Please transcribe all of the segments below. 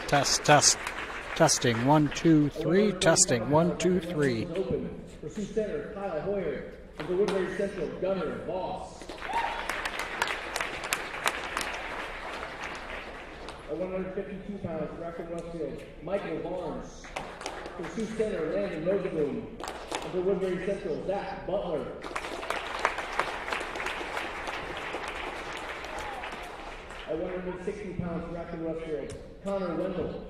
Testing 1 2 3. Testing 1 2 3. For Sioux Center, Kyle Hoyer. And for Woodbury Central, Gunner Voss. At 152 pounds, for Akron-Westfield, Michael Barnes. For Sioux Center, Landon Nosenboom. And for Woodbury Central, Zach Butler. At 160 pounds, for Akron-Westfield, Connor Wendell.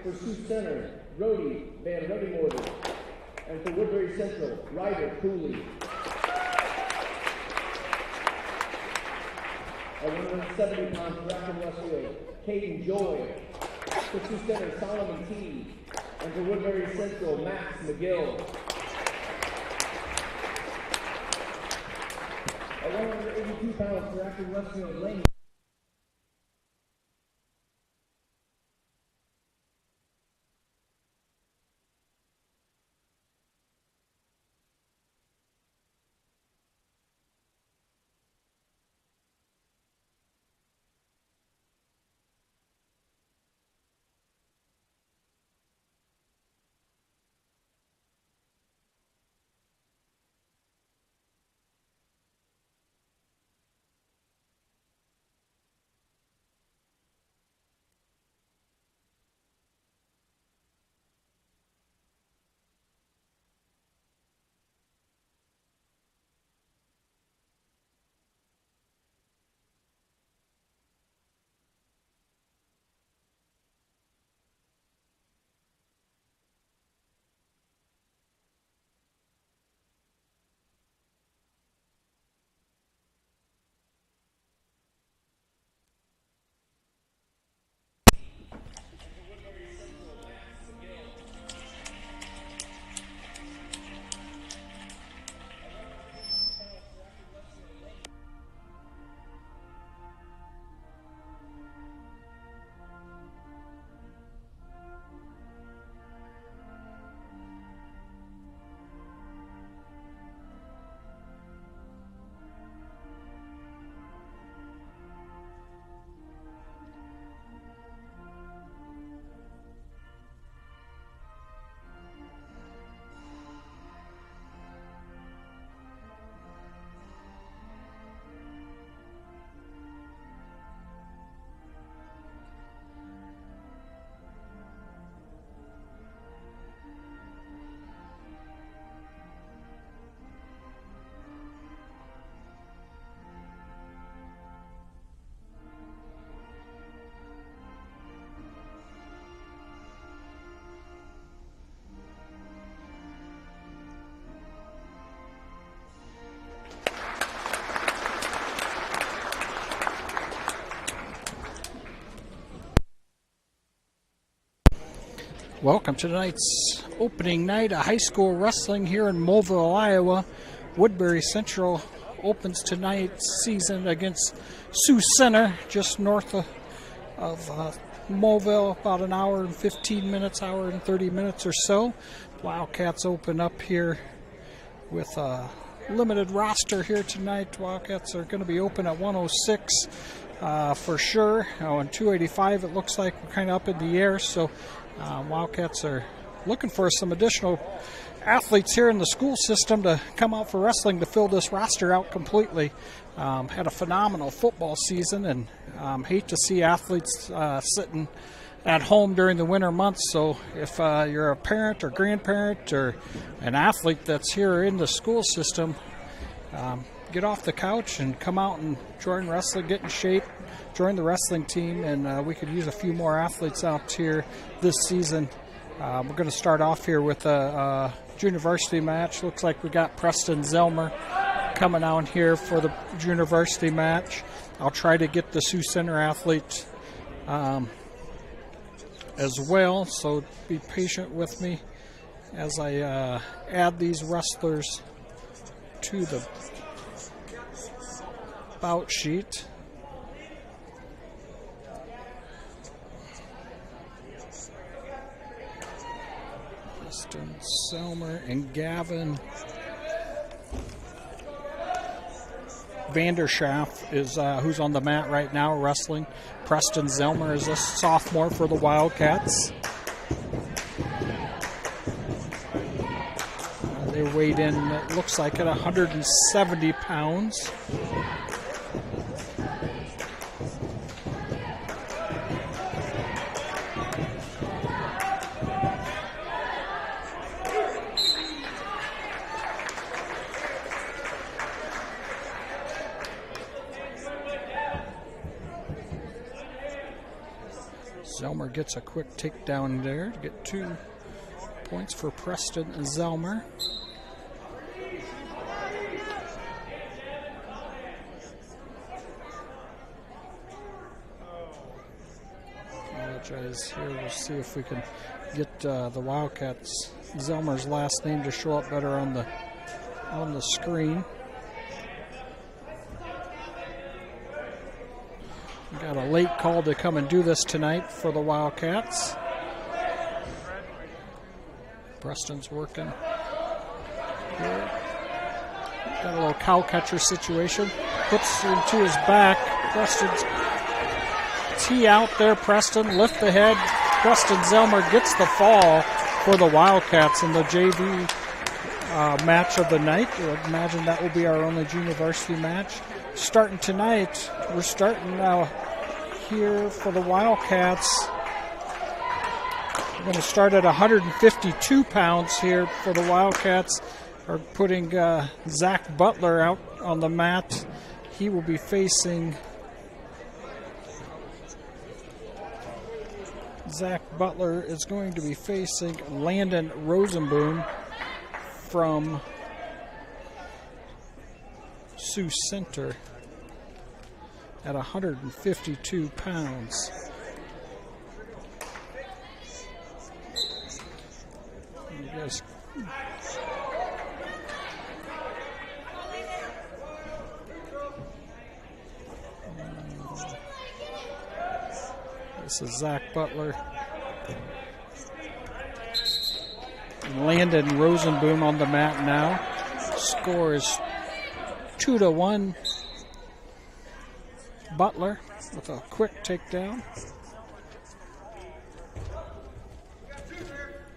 For Sioux Center, Brody Van Reddingorder. And for Woodbury Central, Ryder Cooley. At 170 pounds, for Akron-Westfield, Caden Joy. For Sioux Center, Solomon T. And for Woodbury Central, Max McGill. At 182 pounds, for Akron-Westfield, Lane. Welcome to tonight's opening night of high school wrestling here in Moville, Iowa. Woodbury Central opens tonight's season against Sioux Center, just north of Moville, about an hour and 15 minutes, hour and 30 minutes or so. Wildcats open up here with a limited roster here tonight. Wildcats are going to be open at 106 for sure. And 285 it looks like we're kind of up in the air, so Wildcats are looking for some additional athletes here in the school system to come out for wrestling to fill this roster out completely. Had a phenomenal football season, and hate to see athletes sitting at home during the winter months. So if you're a parent or grandparent or an athlete that's here in the school system, get off the couch and come out and join wrestling, get in shape, join the wrestling team, and we could use a few more athletes out here this season. We're going to start off here with a junior varsity match. Looks like we got Preston Zelmer coming out here for the junior varsity match. I'll try to get the Sioux Center athletes as well, so be patient with me as I add these wrestlers to the bout sheet. Preston Selmer and Gavin Vanderschaff is who's on the mat right now wrestling. Preston Zelmer is a sophomore for the Wildcats. They weighed in, it looks like, at 170 pounds. Zelmer gets a quick takedown there to get 2 points for Preston Zelmer. Apologize here. We'll see if we can get the Wildcats Zelmer's last name to show up better on the screen. Got a late call to come and do this tonight for the Wildcats. Preston's working here. Got a little cow catcher situation. Puts it into his back. Preston's tee out there. Preston lift the head. Preston Zelmer gets the fall for the Wildcats in the JV match of the night. I imagine that will be our only junior varsity match. Starting tonight, we're starting now here for the Wildcats. We're going to start at 152 pounds here for the Wildcats. Are putting Zach Butler out on the mat. He will be facing Zach Butler is going to be facing Landon Rosenboom from Sioux Center at 152 pounds. You guys, this is Zach Butler and Landon Rosenboom on the mat now. Score is 2-1. Butler with a quick takedown.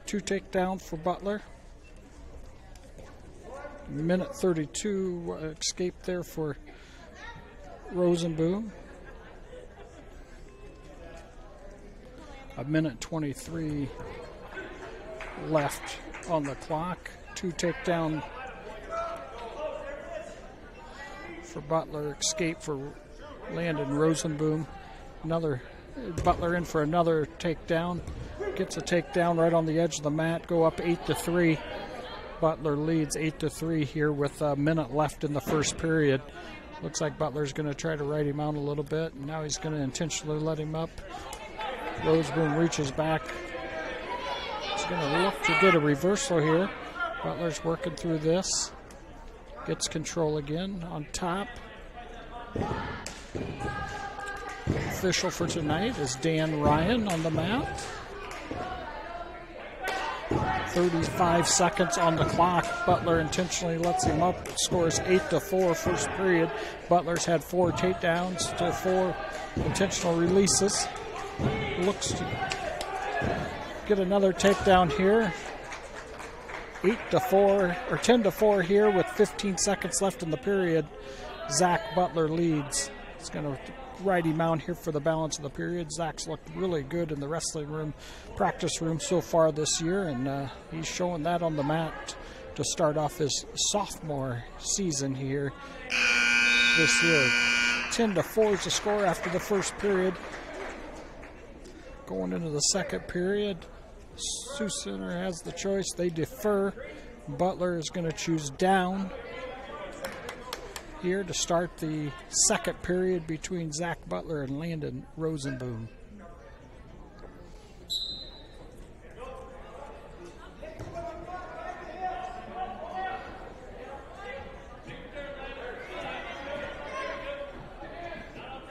2 takedown for Butler. Minute 32 escape there for Rosenboom. A minute 23 left on the clock. 2 takedown for Butler. Escape for Landon Rosenboom. Another Butler in for another takedown. Gets a takedown right on the edge of the mat. Go up 8-3. Butler leads 8-3 here with a minute left in the first period. Looks like Butler's going to try to ride him out a little bit. And now he's going to intentionally let him up. Rosenboom reaches back. He's going to look to get a reversal here. Butler's working through this. Gets control again on top. Official for tonight is Dan Ryan on the mat. 35 seconds on the clock. Butler intentionally lets him up. Scores 8-4 first period. Butler's had 4 takedowns to 4 intentional releases. Looks to get another takedown here. 8-4 or 10-4 here with 15 seconds left in the period. Zach Butler leads. He's going to ride him out here for the balance of the period. Zach's looked really good in the wrestling room, practice room so far this year, and he's showing that on the mat to start off his sophomore season here this year. 10-4 is the score after the first period. Going into the second period, Sioux Center has the choice. They defer. Butler is going to choose down here to start the second period between Zach Butler and Landon Rosenboom.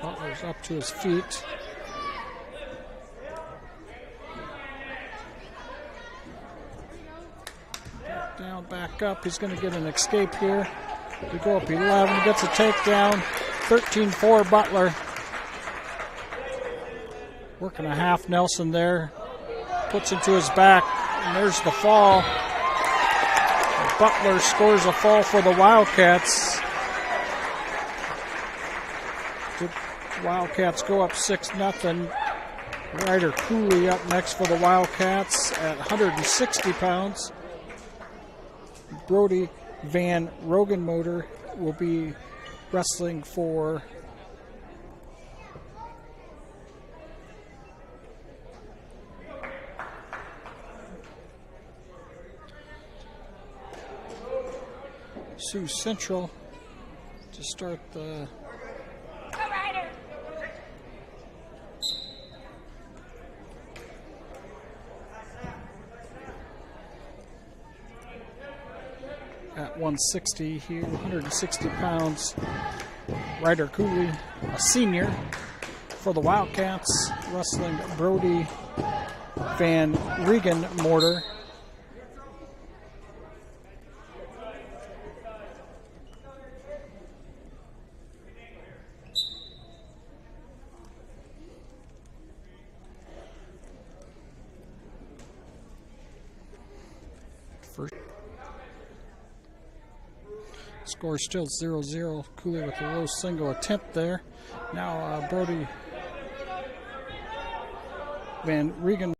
Butler's up to his feet. Back down, back up. He's going to get an escape here. to go up 11. Gets a takedown. 13-4 Butler. Working a half Nelson there. Puts it to his back. And there's the fall. Butler scores a fall for the Wildcats. The Wildcats go up 6-0. Ryder Cooley up next for the Wildcats at 160 pounds. Brody Van Rogenmotor will be wrestling for Sioux Central to start the at 160 here, 160 pounds. Ryder Cooley, a senior for the Wildcats, wrestling Brody Van Regenmotor. Score still 0-0. Cooley with a low single attempt there. Now Brody Van Regen.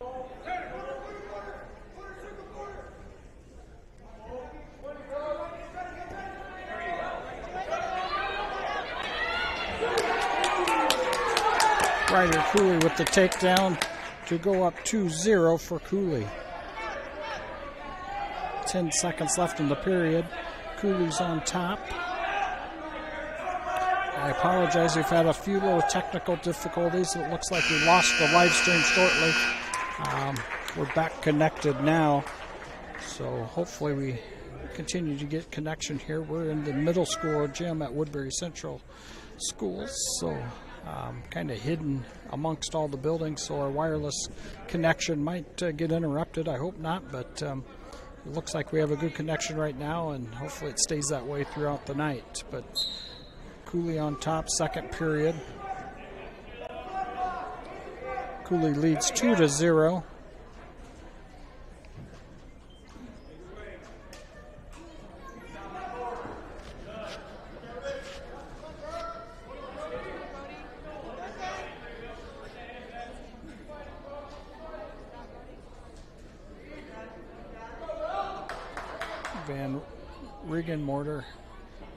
Ryder Cooley with the takedown to go up 2-0 for Cooley. 10 seconds left in the period. Cooley's on top. I apologize, we've had a few little technical difficulties. It looks like we lost the live stream shortly. We're back connected now, so hopefully we continue to get connection here. We're in the middle school gym at Woodbury Central Schools, so kind of hidden amongst all the buildings, so our wireless connection might get interrupted. I hope not, but it looks like we have a good connection right now, and hopefully it stays that way throughout the night. But Cooley on top, second period. Cooley leads 2-0. Van Regenmotor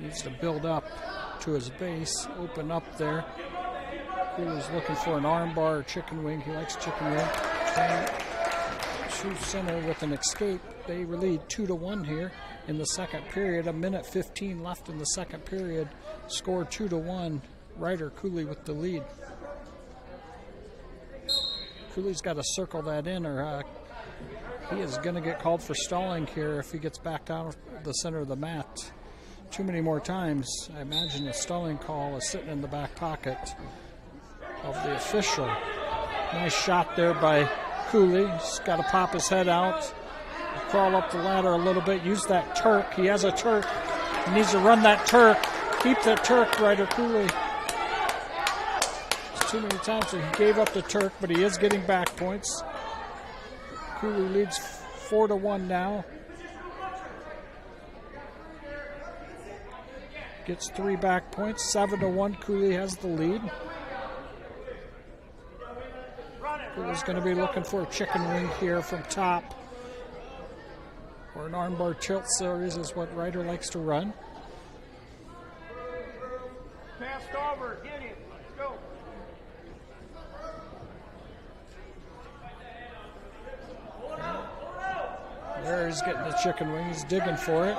needs to build up to his base, open up there. He was looking for an armbar or chicken wing. He likes chicken wing. And Sioux Center with an escape. They lead 2-1 here in the second period. 1:15 left in the second period. Score 2-1. Ryder Cooley with the lead. Cooley's got to circle that in, or he is going to get called for stalling here if he gets back down the center of the mat too many more times. I imagine the stalling call is sitting in the back pocket of the official. Nice shot there by Cooley. He's got to pop his head out, crawl up the ladder a little bit, use that Turk. He has a Turk. He needs to run that Turk. Keep that Turk, Ryder Cooley. Too many times he gave up the Turk, but he is getting back points. Cooley leads 4-1 now. Gets 3 back points. 7-1. Cooley has the lead. Cooley's going to be looking for a chicken wing here from top, or an armbar tilt series is what Ryder likes to run. Passed over. Get him. Let's go. There he's getting the chicken wing. He's digging for it.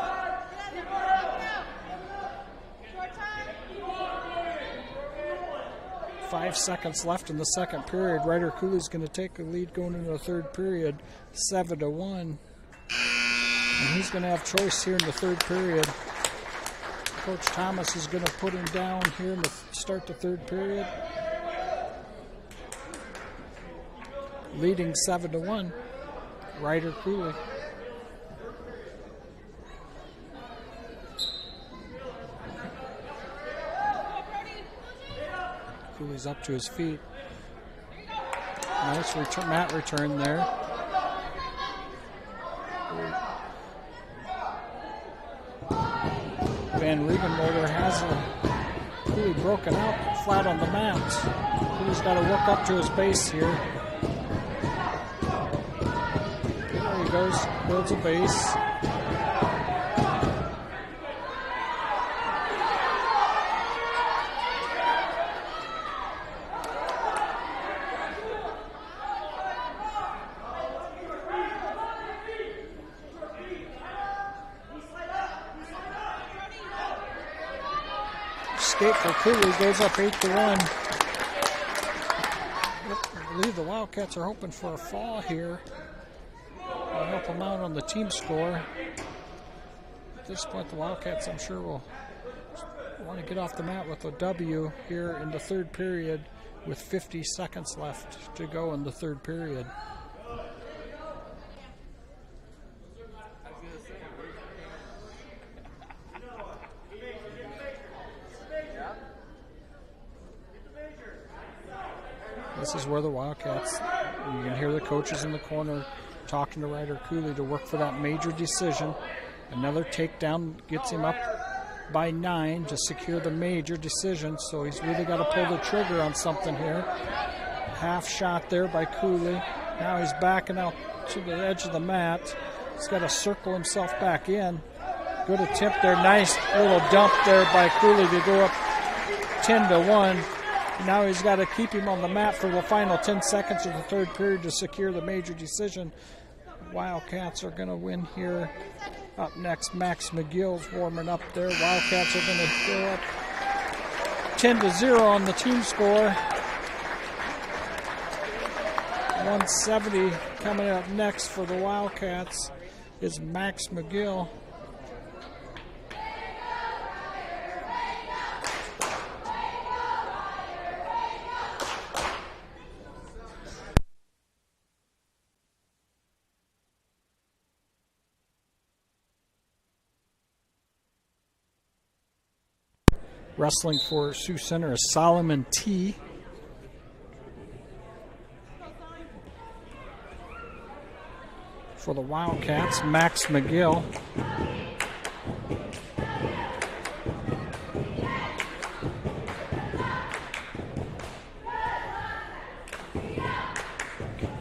Five seconds left in the second period. Ryder Cooley's going to take the lead going into the third period, 7-1. And he's going to have choice here in the third period. Coach Thomas is going to put him down here in the start the third period. Leading 7-1, Ryder Cooley. Cooley's up to his feet. Nice mat return there. Van Riebenmotor has Cooley broken out flat on the mat. Cooley's got to work up to his base here. There he goes, builds a base. Escape for Cooley goes up 8-1. I believe the Wildcats are hoping for a fall here. I'll help them out on the team score. At this point, the Wildcats, I'm sure, will want to get off the mat with a W here in the third period with 50 seconds left to go in the third period. This is where the Wildcats, you can hear the coaches in the corner talking to Ryder Cooley to work for that major decision. Another takedown gets him up by 9 to secure the major decision, so he's really got to pull the trigger on something here. Half shot there by Cooley. Now he's backing out to the edge of the mat. He's got to circle himself back in. Good attempt there. Nice little dump there by Cooley to go up 10-1. Now he's got to keep him on the mat for the final 10 seconds of the third period to secure the major decision. Wildcats are going to win here. Up next, Max McGill's warming up there. Wildcats are going to go up 10-0 on the team score. 170 coming up next for the Wildcats is Max McGill. Wrestling for Sioux Center is Solomon T. For the Wildcats, Max McGill.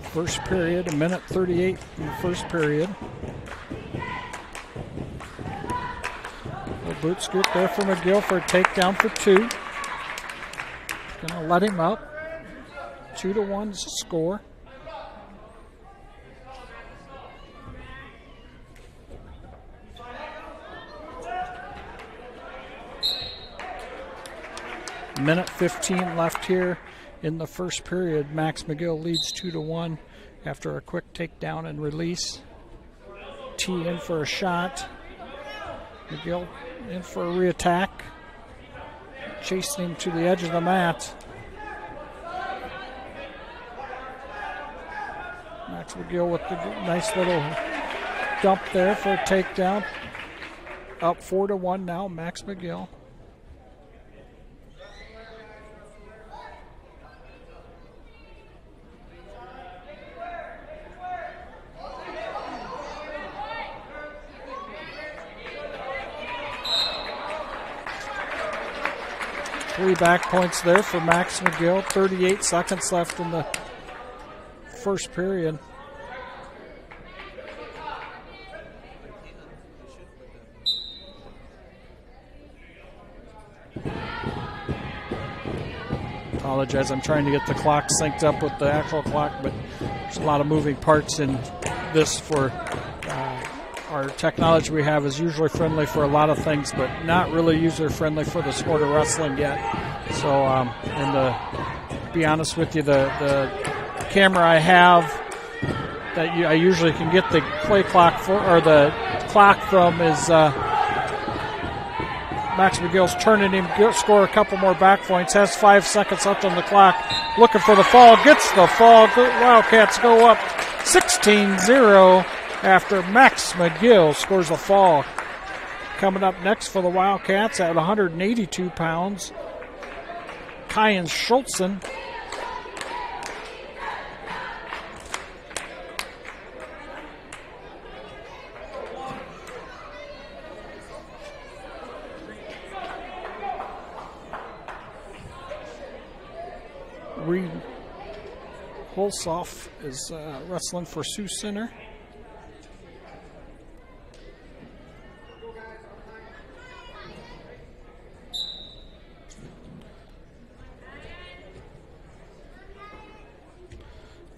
First period, 1:38 in the first period. Boot scoop there for McGill for a takedown for 2. Gonna let him up. 2-1 is the score. Minute 15 left here in the first period. Max McGill leads 2-1 after a quick takedown and release. T in for a shot. McGill in for a reattack. Chasing him to the edge of the mat. Max McGill with the nice little dump there for a takedown. Up 4-1 now, Max McGill. Three back points there for Max McGill. 38 seconds left in the first period. Apologize, I'm trying to get the clock synced up with the actual clock, but there's a lot of moving parts in this for our technology we have is usually friendly for a lot of things, but not really user-friendly for the sport of wrestling yet. So, to be honest with you, the camera I have that I usually can get the play clock for, or the clock from, is Max McGill's turning him, score a couple more back points, has 5 seconds left on the clock, looking for the fall, gets the fall. The Wildcats go up 16-0. After Max McGill scores a fall. Coming up next for the Wildcats at 182 pounds, Kyan Schultzen. Reed Holsoff is wrestling for Sioux Center.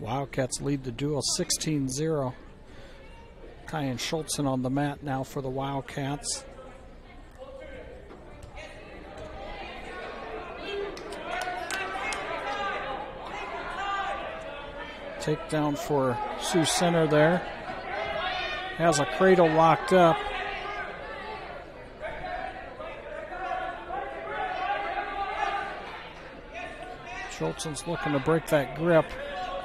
Wildcats lead the duel 16-0. Kyan Schultzen on the mat now for the Wildcats. Takedown for Sioux Center there. Has a cradle locked up. Schultzen's looking to break that grip.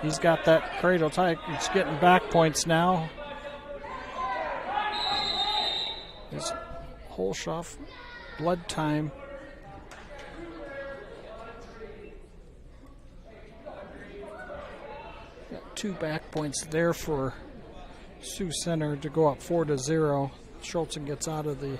He's got that cradle tight. He's getting back points now. His Holshoff, blood time. Got 2 back points there for Sioux Center to go up 4-0. Schultzen gets out of the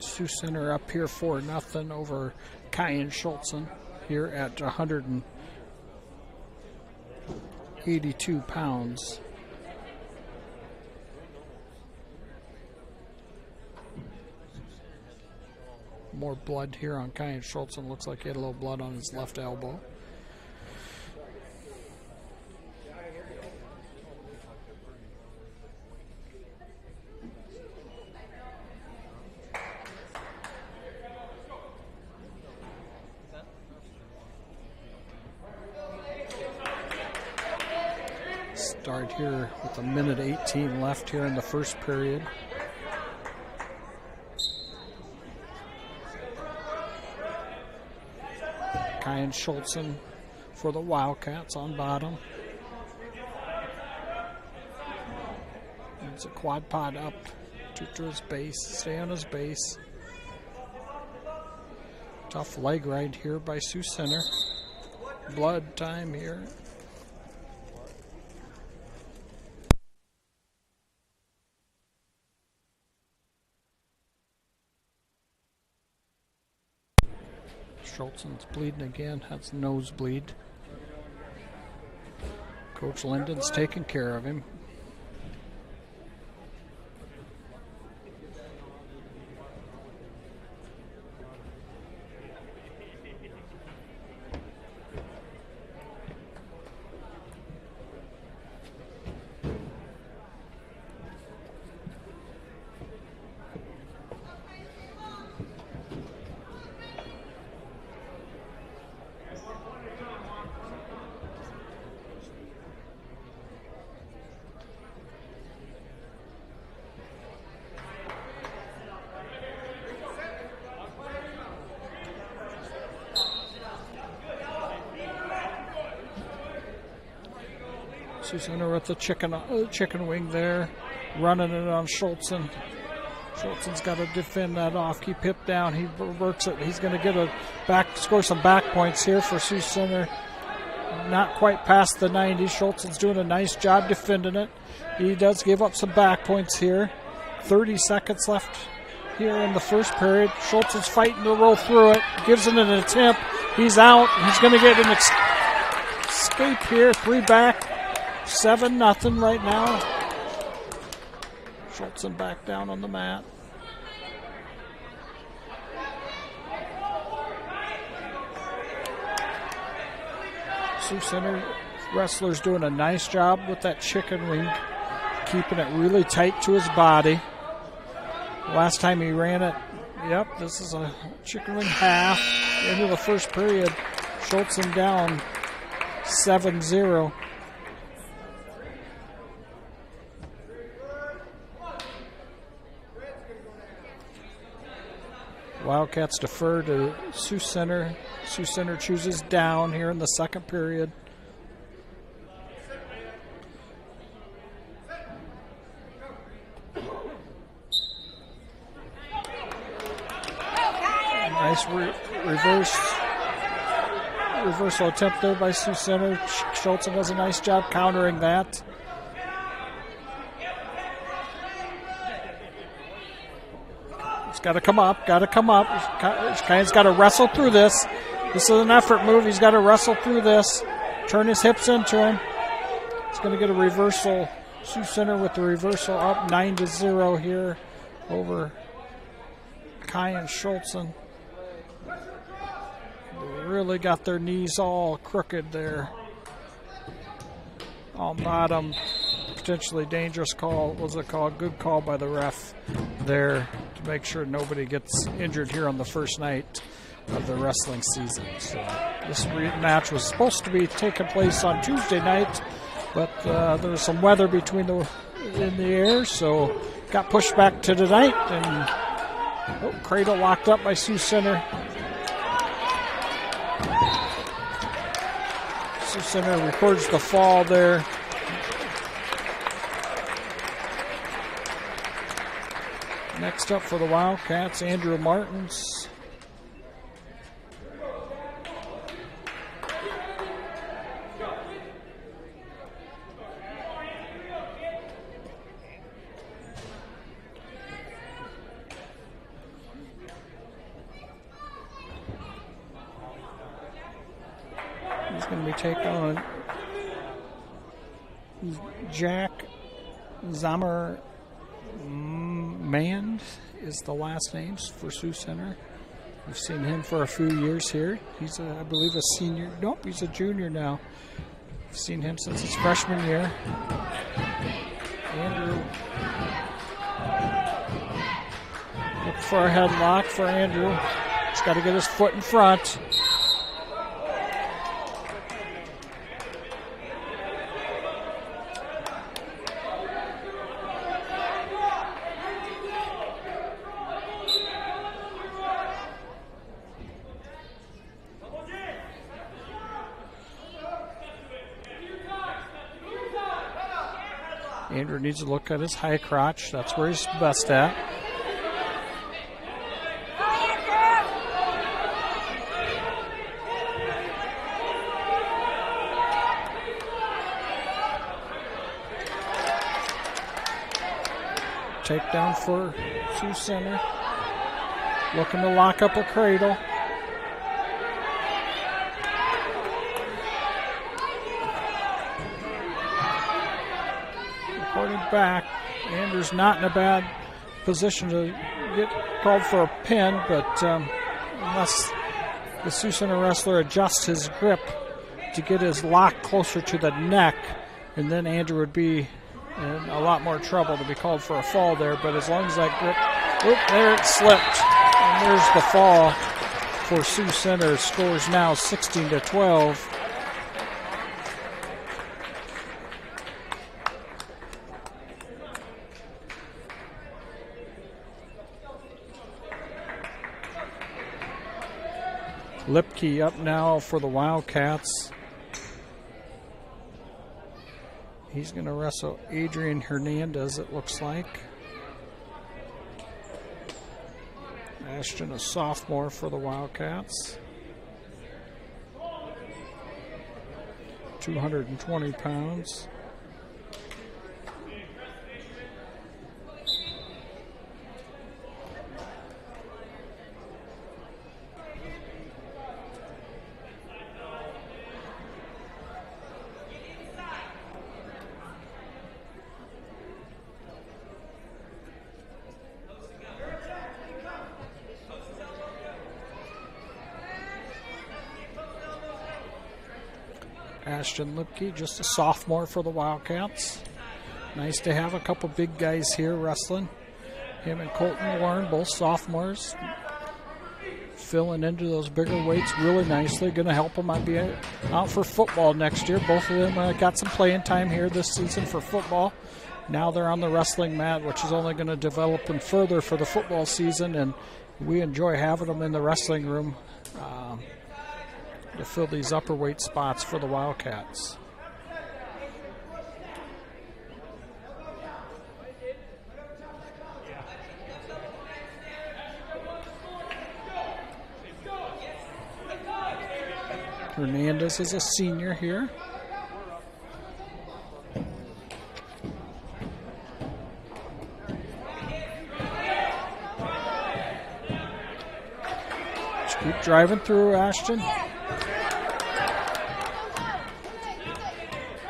Sioux Center up here 4-0 over Kyan Schultzen here at 182 pounds. More blood here on Kyan Schultzen. Looks like he had a little blood on his left elbow. Start here with 1:18 left here in the first period. Kyan Schultzen for the Wildcats on bottom. It's a quad pod up to his base, stay on his base. Tough leg right here by Sioux Center. Blood time here. Schultzen's bleeding again, has nosebleed. Coach Linden's taking care of him. Sioux Center with the chicken wing there, running it on Schultzen. Schultzen's got to defend that off, keep hip down. He works it. He's going to get score some back points here for Sioux Center. Not quite past the 90. Schultzen's doing a nice job defending it. He does give up some back points here. 30 seconds left here in the first period. Schultzen's fighting to roll through it. Gives it an attempt. He's out. He's going to get an escape here. 3 back. 7-0 right now. Schultzen back down on the mat. Sioux Center wrestler's doing a nice job with that chicken wing, keeping it really tight to his body. Last time he ran it, yep, this is a chicken wing half. Into the first period, Schultzen down 7-0. Wildcats defer to Sioux Center. Sioux Center chooses down here in the second period. Nice reversal attempt there by Sioux Center. Schultzen does a nice job countering that. It's got to come up, He's got to wrestle through this. This is an effort move. He's got to wrestle through this. Turn his hips into him. He's going to get a reversal. Sioux Center with the reversal up 9-0 here over Kai and Schultzen. They really got their knees all crooked there. On bottom. Potentially dangerous call. What was it called? Good call by the ref there to make sure nobody gets injured here on the first night of the wrestling season. So this match was supposed to be taking place on Tuesday night, but there was some weather in the air, so got pushed back to tonight. And cradle locked up by Sioux Center. Sioux Center records the fall there. Next up for the Wildcats, Andrew Martins. He's going to be taking on Jack Zammer. Mand is the last name for Sioux Center. We've seen him for a few years here. He's, I believe, a senior. Nope, he's a junior now. I've seen him since his freshman year. Andrew. Looking for a headlock for Andrew. He's got to get his foot in front. Andrew needs to look at his high crotch. That's where he's best at. Takedown for Sioux Center. Looking to lock up a cradle. Back. Andrew's not in a bad position to get called for a pin, but unless the Sioux Center wrestler adjusts his grip to get his lock closer to the neck, and then Andrew would be in a lot more trouble to be called for a fall there. But as long as that grip, there it slipped, and there's the fall for Sioux Center. Scores now 16-12. Lipke up now for the Wildcats. He's going to wrestle Adrian Hernandez, it looks like. Ashton, a sophomore for the Wildcats. 220 pounds. Ashton Lipke, just a sophomore for the Wildcats. Nice to have a couple big guys here wrestling. Him and Colton Warren, both sophomores, filling into those bigger weights really nicely. Going to help them. I'd be out for football next year. Both of them got some playing time here this season for football. Now they're on the wrestling mat, which is only going to develop them further for the football season, and we enjoy having them in the wrestling room to fill these upper weight spots for the Wildcats. Hernandez is a senior here. Just keep driving through, Ashton.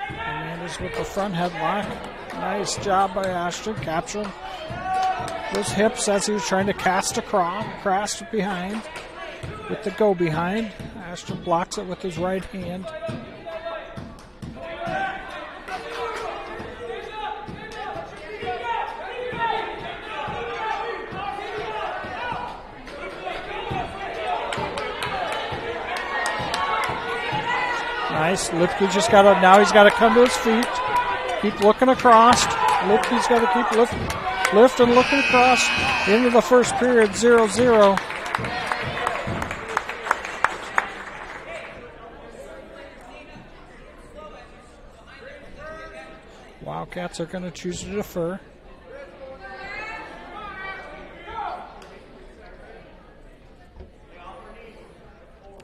Hernandez with the front headlock. Nice job by Ashton, capturing those hips as he was trying to cast across behind with the go behind. Ashton blocks it with his right hand. Nice. Lipke just got to, now he's got to come to his feet. Keep looking across. Lipke's got to keep lifting, looking across. Into the first period, 0-0. Wildcats are going to choose to defer.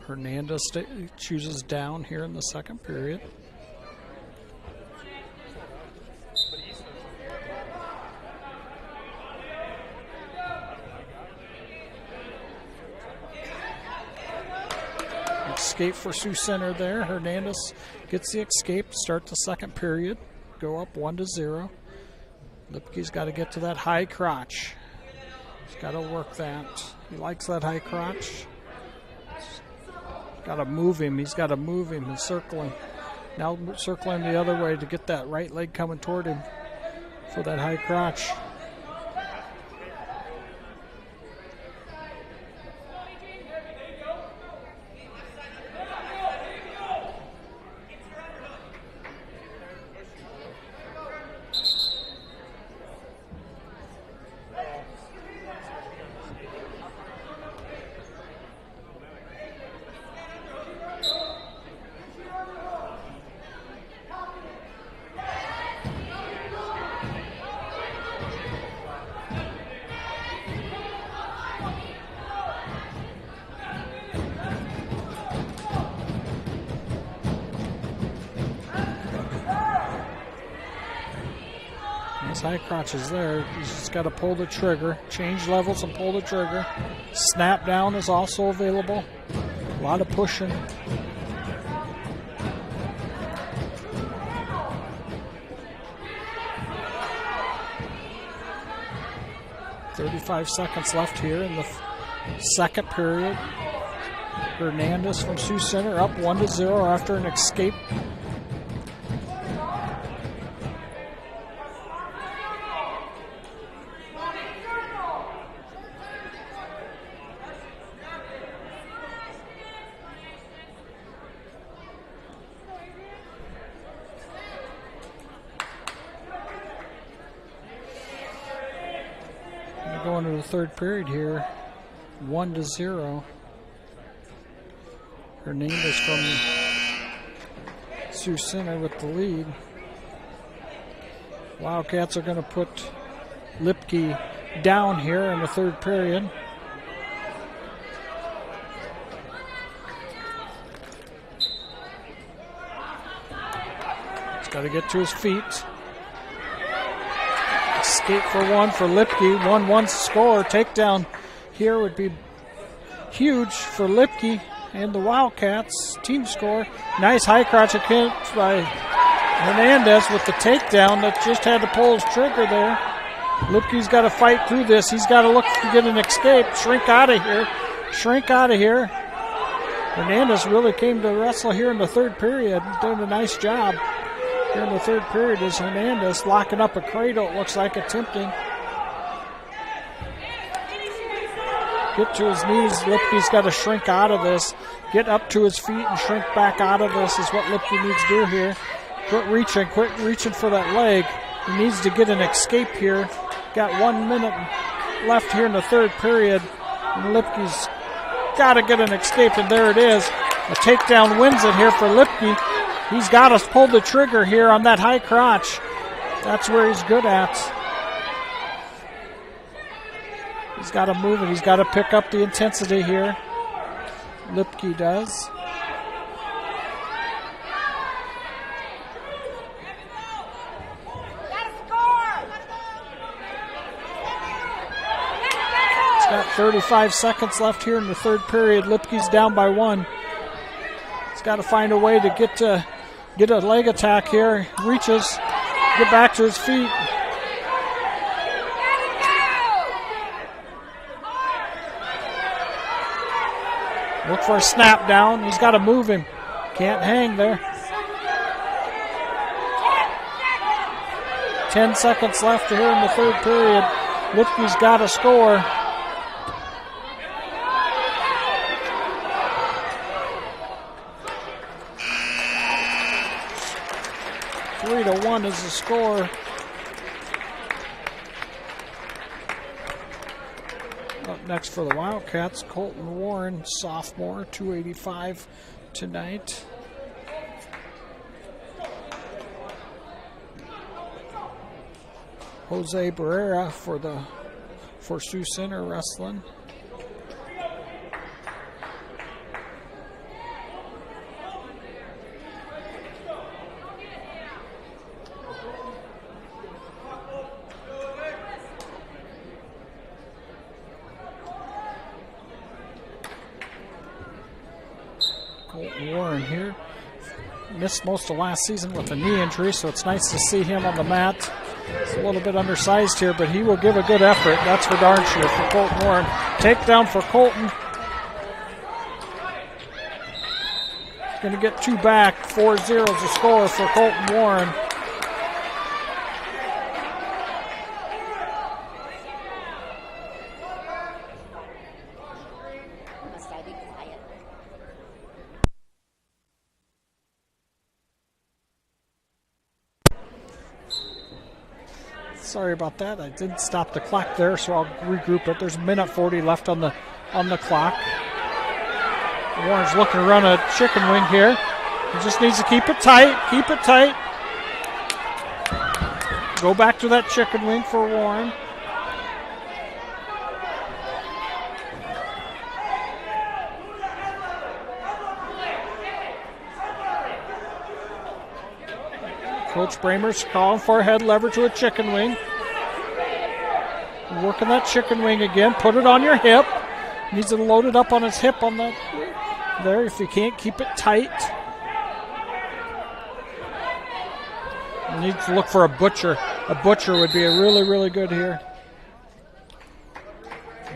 Hernandez chooses down here in the second period. Escape for Sioux Center there. Hernandez gets the escape to start the second period. Go up 1-0. Lipke's got to get to that high crotch. He's got to work that. He likes that high crotch. Got to move him. He's got to move him and circling. Now circling the other way to get that right leg coming toward him for that high crotch. High crotch is there. He's just got to pull the trigger, change levels and pull the trigger. Snap down is also available. A lot of pushing. .35 seconds left here in the second period. Hernandez from Sioux Center up 1-0 after an escape. Going into the third period here, 1-0. Hernandez from Sioux Center with the lead. Wildcats are going to put Lipke down here in the third period. He's got to get to his feet. Escape for one for Lipke. 1-1 score. Takedown here would be huge for Lipke and the Wildcats. Team score. Nice high crotch attempt by Hernandez with the takedown that just had to pull his trigger there. Lipke's got to fight through this. He's got to look to get an escape. Shrink out of here. Shrink out of here. Hernandez really came to wrestle here in the third period. Doing a nice job here in the third period is Hernandez locking up a cradle, it looks like, attempting. Get to his knees. Lipke's got to shrink out of this. Get up to his feet and shrink back out of this is what Lipke needs to do here. Quit reaching for that leg. He needs to get an escape here. Got 1 minute left here in the third period. And Lipke's got to get an escape, and there it is. A takedown wins it here for Lipke. He's got to pull the trigger here on that high crotch. That's where he's good at. He's got to move it. He's got to pick up the intensity here. Lipke does. He's got 35 seconds left here in the third period. Lipke's down by 1. He's got to find a way to get a leg attack here. Reaches, get back to his feet. Look for a snap down. He's got to move him. Can't hang there. 10 seconds left here in the third period. Lipke's got to score. Three to 1 is the score. Up next for the Wildcats, Colton Warren, sophomore, 285 tonight. Jose Barrera for Sioux Center wrestling. Warren here missed most of last season with a knee injury, so it's nice to see him on the mat. He's a little bit undersized here, but he will give a good effort. That's for darn sure for Colton Warren. Takedown for Colton. Going to get 2 back. 4-0 is the score for Colton Warren. Sorry about that. I didn't stop the clock there, so I'll regroup it. There's a minute 40 left on the clock. Warren's looking to run a chicken wing here. He just needs to keep it tight. Keep it tight. Go back to that chicken wing for Warren. Coach Bramer's calling for a head lever to a chicken wing. Working that chicken wing again. Put it on your hip. Needs to load it up on his hip on that there. If you can't, keep it tight. You need to look for a butcher. A butcher would be a really, really good here.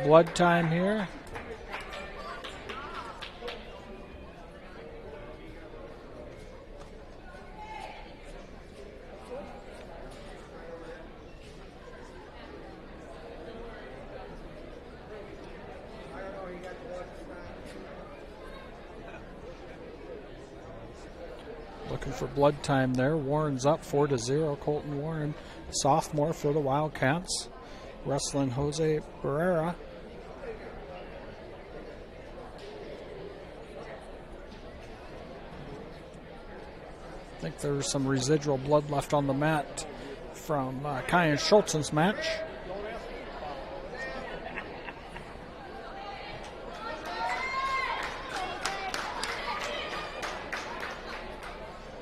Blood time here. Looking for blood time there. Warren's up 4-0. Colton Warren, sophomore for the Wildcats. Wrestling Jose Barrera. I think there's some residual blood left on the mat from Kyan Schultzen's match.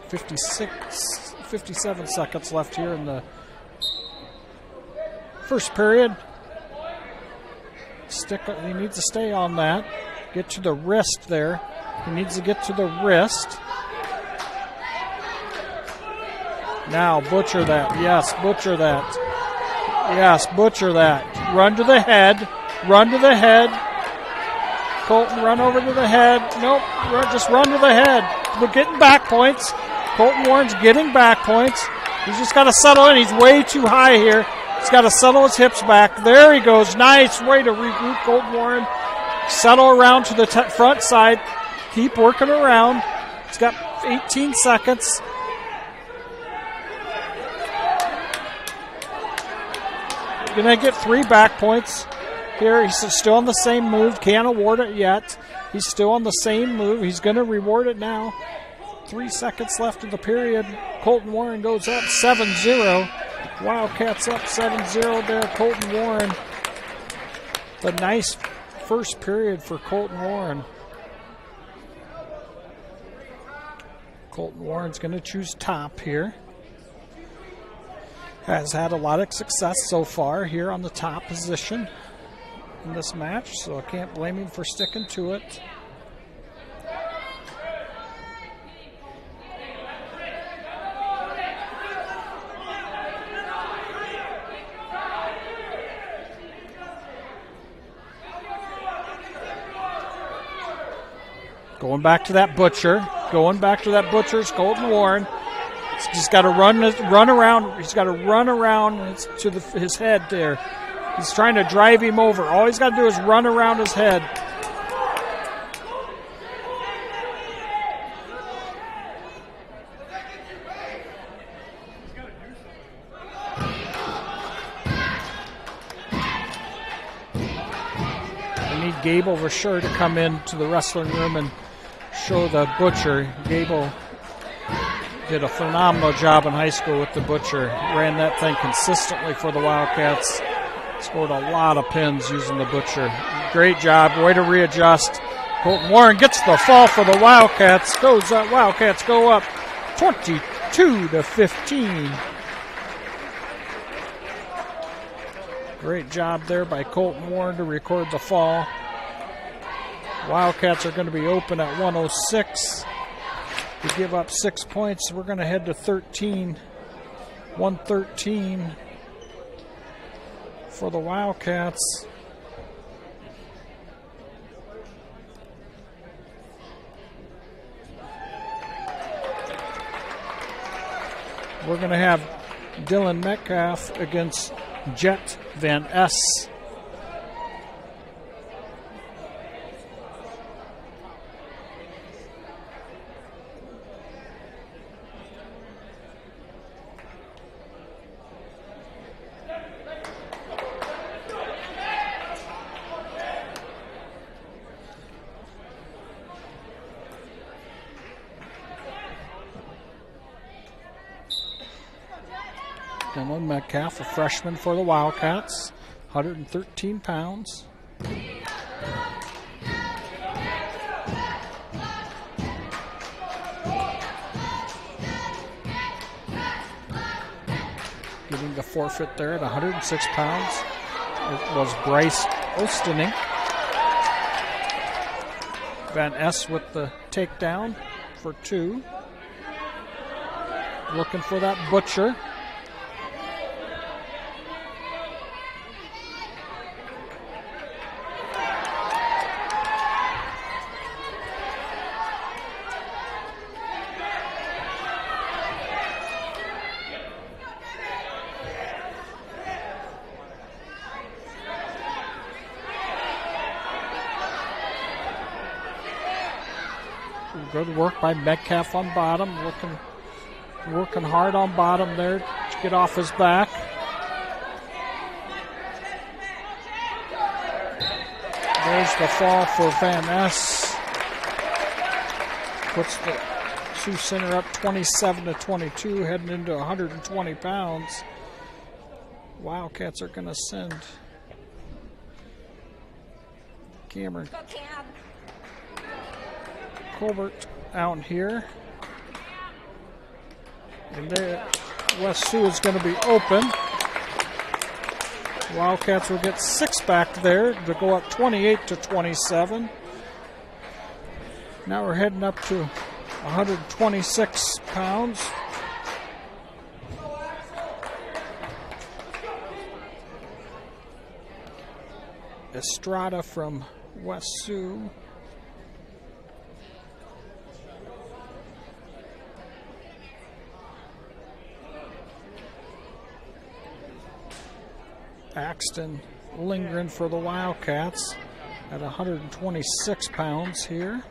$57 seconds left here in the first period. He needs to stay on that. Get to the wrist there. He needs to get to the wrist. Now butcher that. Yes, butcher that. Yes, butcher that. Run to the head. Run to the head. Colton run over to the head. Nope, just run to the head. We're getting back points. Colton Warren's getting back points. He's just got to settle in. He's way too high here. He's got to settle his hips back. There he goes. Nice way to regroup Colton Warren. Settle around to the front side. Keep working around. He's got 18 seconds. Going to get 3 back points here. He's still on the same move. Can't award it yet. He's still on the same move. He's going to reward it now. 3 seconds left of the period. Colton Warren goes up 7-0. Wildcats up 7-0 there. Colton Warren. The nice first period for Colton Warren. Colton Warren's going to choose top here. Has had a lot of success so far here on the top position in this match, so I can't blame him for sticking to it. Going back to that butcher. Going back to that butcher's Colton Warren. He's just got to run around. He's got to run around to his head there. He's trying to drive him over. All he's got to do is run around his head. We need Gable Rasher to come into the wrestling room and show the butcher. Gable did a phenomenal job in high school with the butcher. Ran that thing consistently for the Wildcats. Scored a lot of pins using the butcher. Great job. Way to readjust. Colton Warren gets the fall for the Wildcats. Goes up. Wildcats go up 22-15. Great job there by Colton Warren to record the fall. Wildcats are going to be open at 106. To give up 6 points, we're going to head to 113 for the Wildcats. We're going to have Dylan Metcalf against Jet Van S. Dylan Metcalf, a freshman for the Wildcats, 113 pounds. Getting the forfeit there at 106 pounds. It was Bryce Ostening. Van S with the takedown for 2. Looking for that butcher. Good work by Metcalf on bottom, working hard on bottom there to get off his back. There's the fall for Van Ness. Puts the Sioux Center up 27-22, heading into 120 pounds. Wildcats are going to send Cameron Colbert out here. And there, West Sioux is going to be open. Wildcats will get 6 back there to go up 28-27. Now we're heading up to 126 pounds. Estrada from West Sioux. Axton lingering for the Wildcats at 126 pounds here.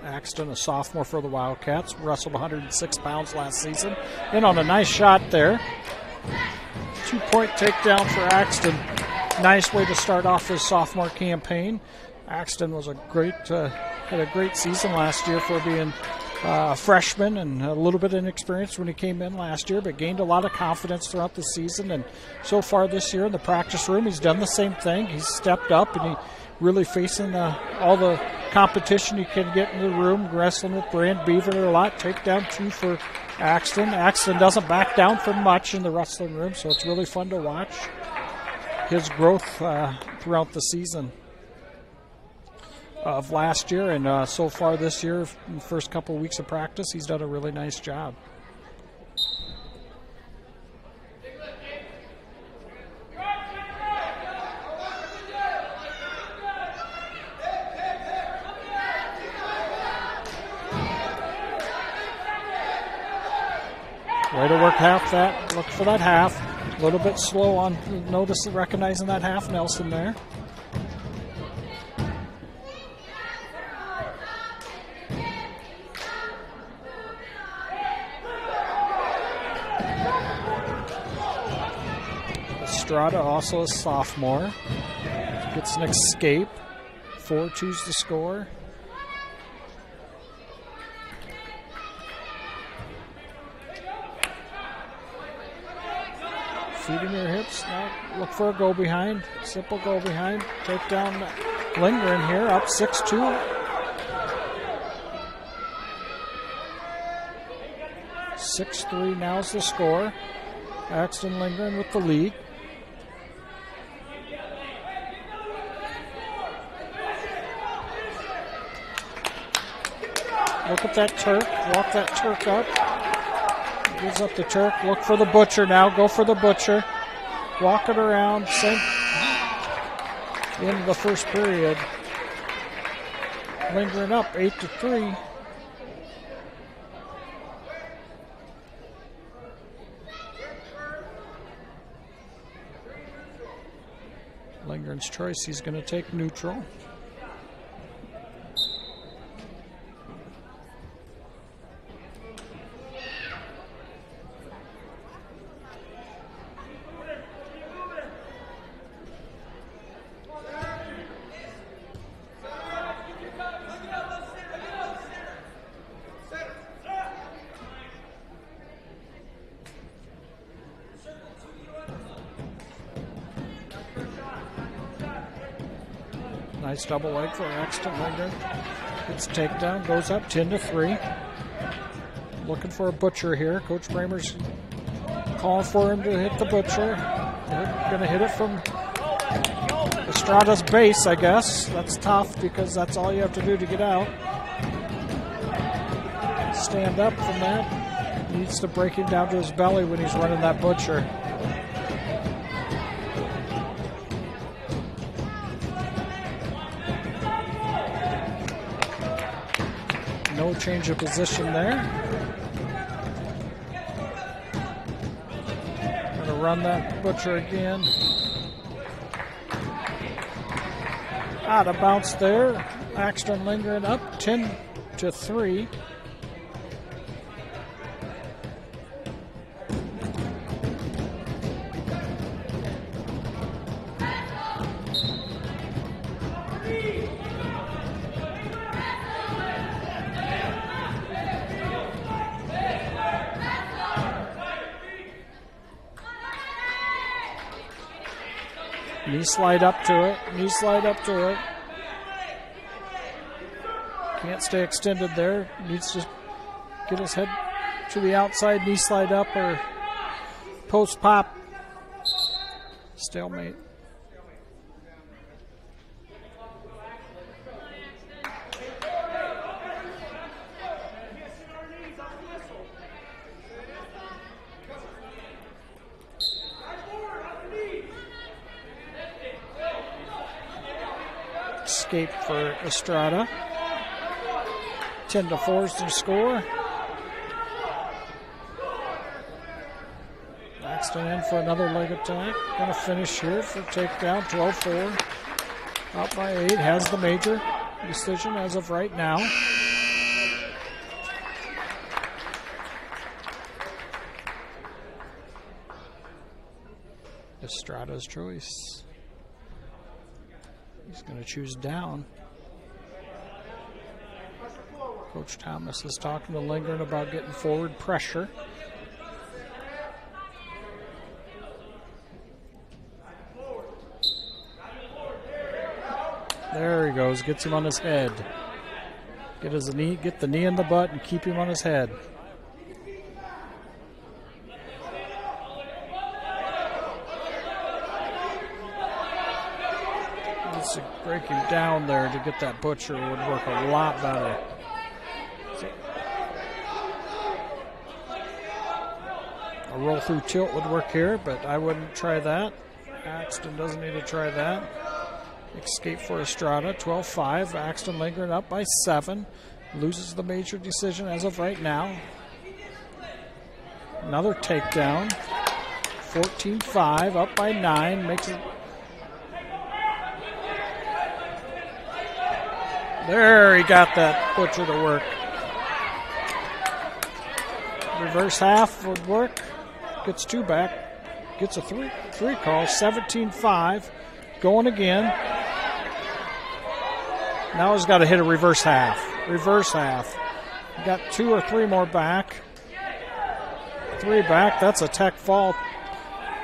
Axton, a sophomore for the Wildcats, wrestled 106 pounds last season. In on a nice shot there. 2-point takedown for Axton. Nice way to start off his sophomore campaign. Axton was had a great season last year for being a freshman and a little bit inexperienced when he came in last year, but gained a lot of confidence throughout the season. And so far this year in the practice room, he's done the same thing. He's stepped up and he really facing all the competition he can get in the room, wrestling with Brand Beaver a lot. Takedown 2 for Axton. Axton doesn't back down from much in the wrestling room, so it's really fun to watch his growth throughout the season of last year, and so far this year, in the first couple of weeks of practice, he's done a really nice job. Way to work half that. Look for that half. A little bit slow on recognizing that half Nelson there. Estrada, also a sophomore, gets an escape. 4-2's the score. Feeding your hips. Now look for a go behind. Simple go behind. Take down lingering here. Up 6-2. 6-3 now's the score. Axton lingering with the lead. Look at that Turk. Walk that Turk up. Gives up the Turk. Look for the Butcher now. Go for the Butcher. Walk it around. Same into the first period. Lingering up 8-3. Lingering's choice. He's going to take neutral. Nice double leg for Axton Lingering. Gets takedown, goes up 10-3. Looking for a Butcher here. Coach Bramer's calling for him to hit the Butcher. They're going to hit it from Estrada's base, I guess. That's tough because that's all you have to do to get out. Stand up from that. Needs to break him down to his belly when he's running that Butcher. No change of position there. Gonna run that Butcher again. Out of bounce there. Axton lingering up 10-3. Knee slide up to it. Knee slide up to it. Can't stay extended there. Needs to get his head to the outside. Knee slide up or post pop. Stalemate. escape for Estrada. 10-4 is their score. Axton in for another leg attack. Going to finish here for takedown. 12-4. Up by 8. Has the major decision as of right now. Estrada's choice. He's going to choose down. Coach Thomas is talking to Lindgren about getting forward pressure. There he goes, gets him on his head. Get the knee in the butt and keep him on his head. Let's break him down there to get that butcher would work a lot better. A roll through tilt would work here, but I wouldn't try that. Axton doesn't need to try that. Escape for Estrada, 12-5. Axton Lindgren up by 7. Loses the major decision as of right now. Another takedown. 14-5, up by 9. Makes it. There, he got that butcher to work. Reverse half would work. Gets 2 back. Gets a 3 call. 17-5. Going again. Now he's got to hit a reverse half. Reverse half. He got 2 or 3 more back. 3 back. That's a tech fall.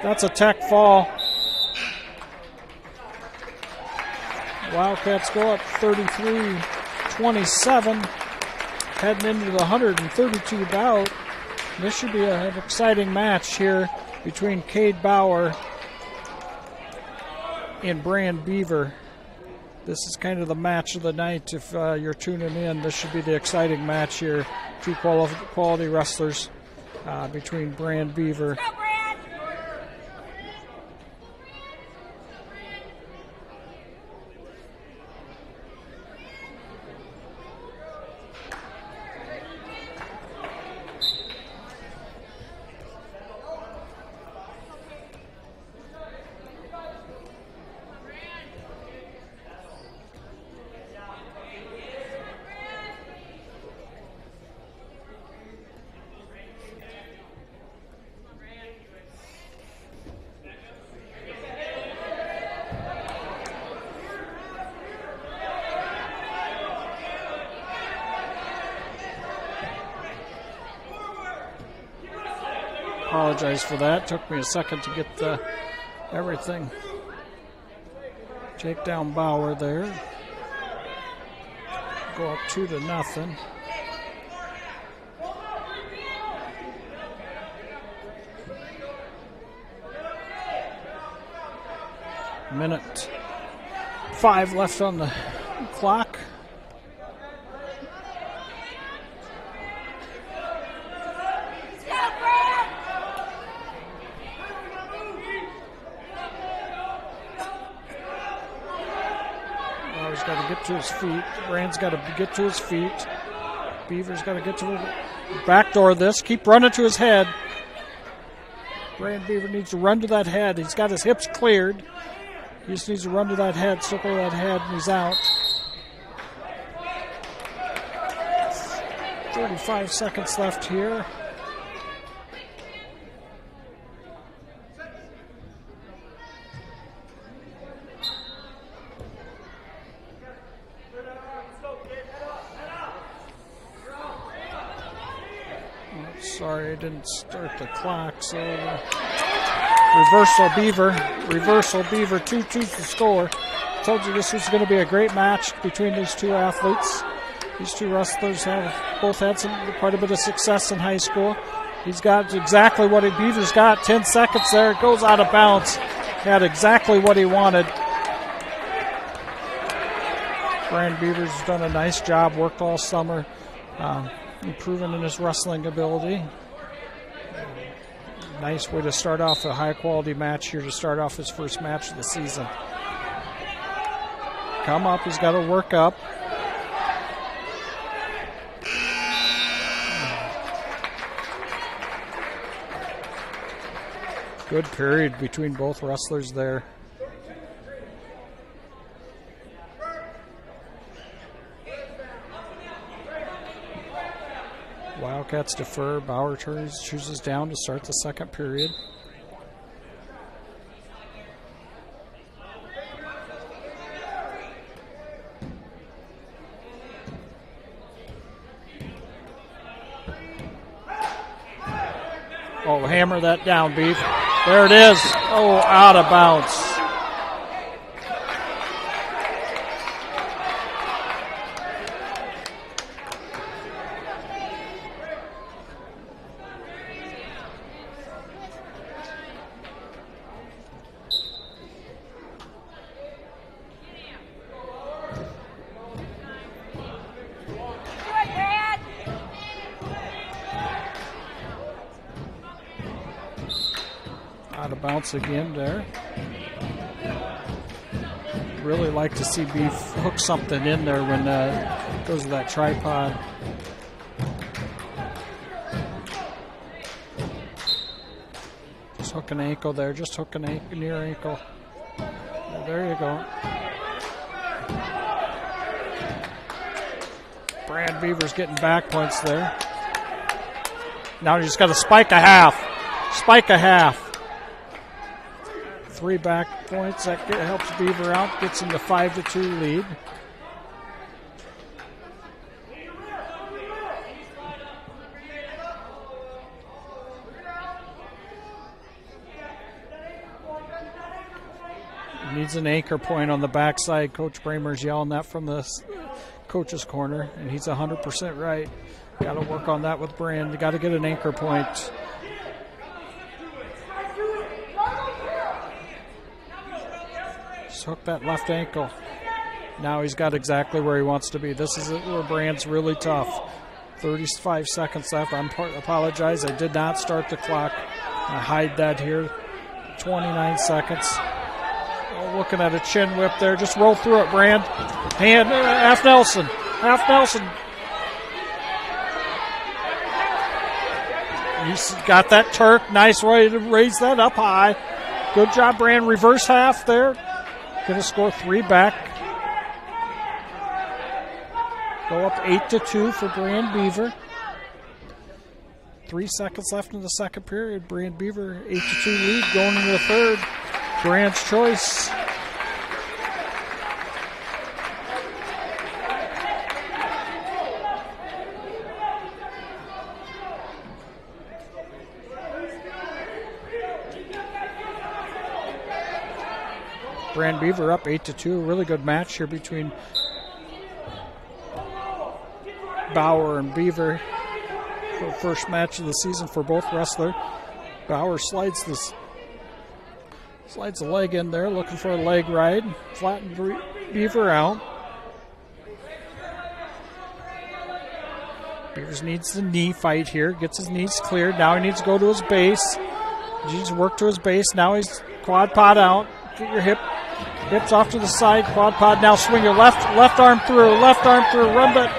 That's a tech fall. Wildcats go up 33-27. Heading into the 132 bout. This should be an exciting match here between Cade Bauer and Brand Beaver. This is kind of the match of the night. If you're tuning in, this should be the exciting match here. 2 quality wrestlers between Brand Beaver. Apologize for that. Took me a second to get everything. Take down Bauer there. Go up 2-0. Minute 5 left on the clock. Got to get to his feet. Brand's got to get to his feet. Beaver's got to get to the backdoor this. Keep running to his head. Brand Beaver needs to run to that head. He's got his hips cleared. He just needs to run to that head, circle that head, and he's out. 35 seconds left here. Sorry, I didn't start the clock, so reversal Beaver, 2-2 the score. Told you this was going to be a great match between these 2 athletes. These 2 wrestlers have both had quite a bit of success in high school. He's got exactly what Beaver's got. 10 seconds there, it goes out of bounds. Had exactly what he wanted. Brian Beaver's done a nice job, worked all summer. Improving in his wrestling ability. Nice way to start off a high-quality match here to start off his first match of the season. come up. He's got to work up. Good period between both wrestlers there. Wildcats defer. Bauer chooses down to start the second period. Oh, hammer that down, Beef. There it is. Oh, out of bounds. Out of bounds again there. Really like to see Beef hook something in there when it goes to that tripod. Just hook an ankle there. Just hook an ankle, near ankle. There you go. Brand Beaver's getting back points there. Now he's got to spike a half. Spike a half. 3 back points. That helps Beaver out. Gets him the 5-2 lead. Needs an anchor point on the backside. Coach Bramer's yelling that from the coach's corner, and he's 100% right. Got to work on that with Brand. Got to get an anchor point. Just hook that left ankle. Now he's got exactly where he wants to be. This is where Brand's really tough. 35 seconds left. I apologize. I did not start the clock. I hide that here. 29 seconds. Oh, looking at a chin whip there. Just roll through it, Brand. Hand, half Nelson. Half Nelson. He's got that Turk. Nice way to raise that up high. Good job, Brand. Reverse half there. Going to score 3 back. Go up 8-2 for Brand Beaver. 3 seconds left in the second period. Brand Beaver 8-2 lead going into the third. Brand's choice. Brand Beaver up 8-2. Really good match here between Bauer and Beaver for the first match of the season for both wrestlers. Bauer slides the leg in there, looking for a leg ride. Flatten Beaver out. Beavers needs the knee fight here. Gets his knees cleared. Now he needs to go to his base. He needs to work to his base. Now he's quad pod out. Get your hips off to the side. Quad pod. Now swing your left arm through. Left arm through. Run that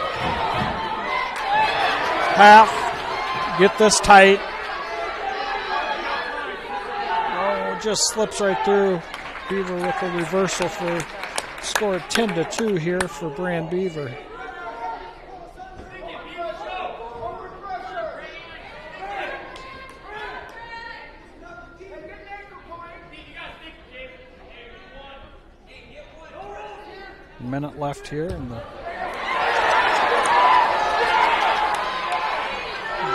half. Get this tight. Oh, just slips right through. Beaver with a reversal for score 10-2 here for Brand Beaver. Minute left here, and the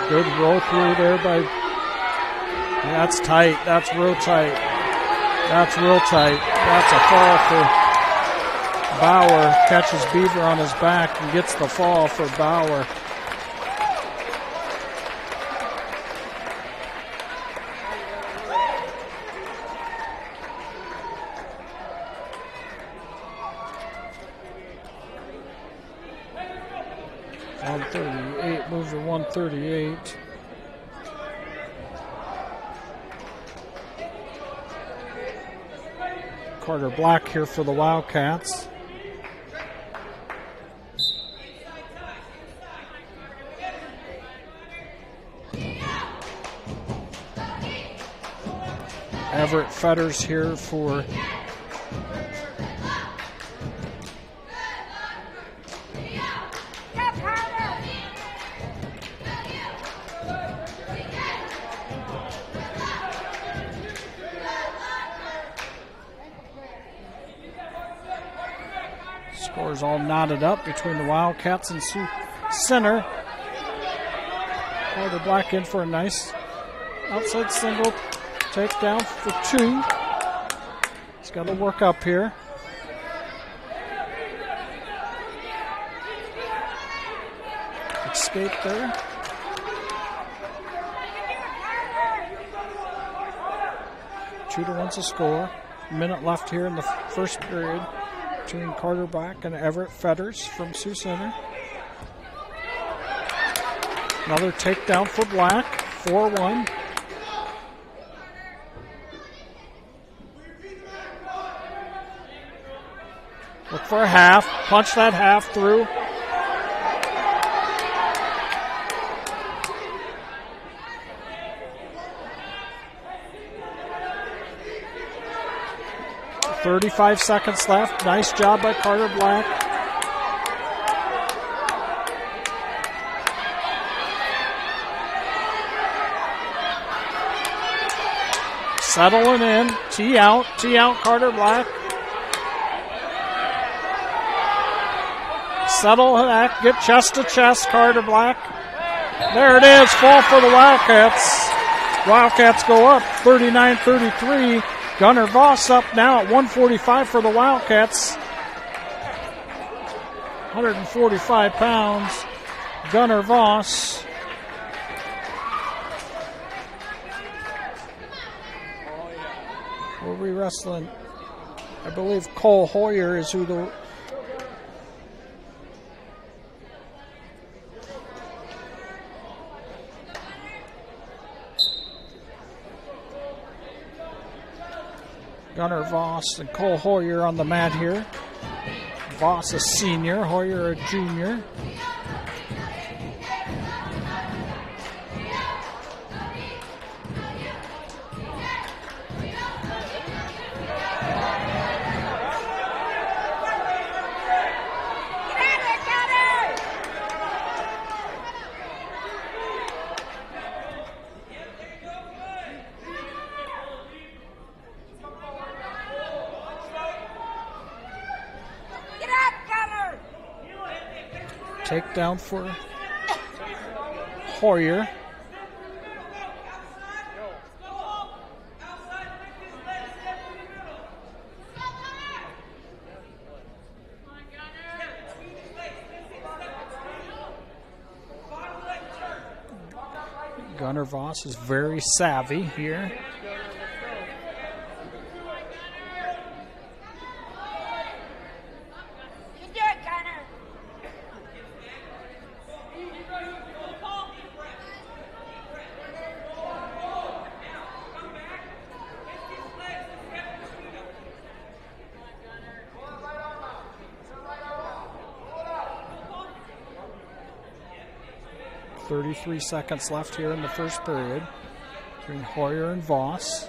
good roll through there by. That's tight. That's real tight. That's real tight. That's a fall for Bauer. Catches Beaver on his back and gets the fall for Bauer. Moves to 138. Carter Black here for the Wildcats. Everett Fetters here for scores all knotted up between the Wildcats and Sioux Center. Carter Black in for a nice outside single takedown for 2. He's got to work up here. Escape there. Two to one's a score. A minute left here in the first period between Carter Black and Everett Fetters from Sioux Center. Another takedown for Black, 4-1. Look for a half, punch that half through. .35 seconds left. Nice job by Carter Black. Settling in. Tee out, Carter Black. Settle back, get chest to chest, Carter Black. There it is, fall for the Wildcats. Wildcats go up 39-33. Gunnar Voss up now at 145 for the Wildcats. 145 pounds. Gunnar Voss. We'll be wrestling. I believe Cole Hoyer is who the Gunnar Voss and Cole Hoyer on the mat here. Voss a senior, Hoyer a junior. Takedown for Hoyer. Gunnar Voss is very savvy here. .33 seconds left here in the first period between Hoyer and Voss.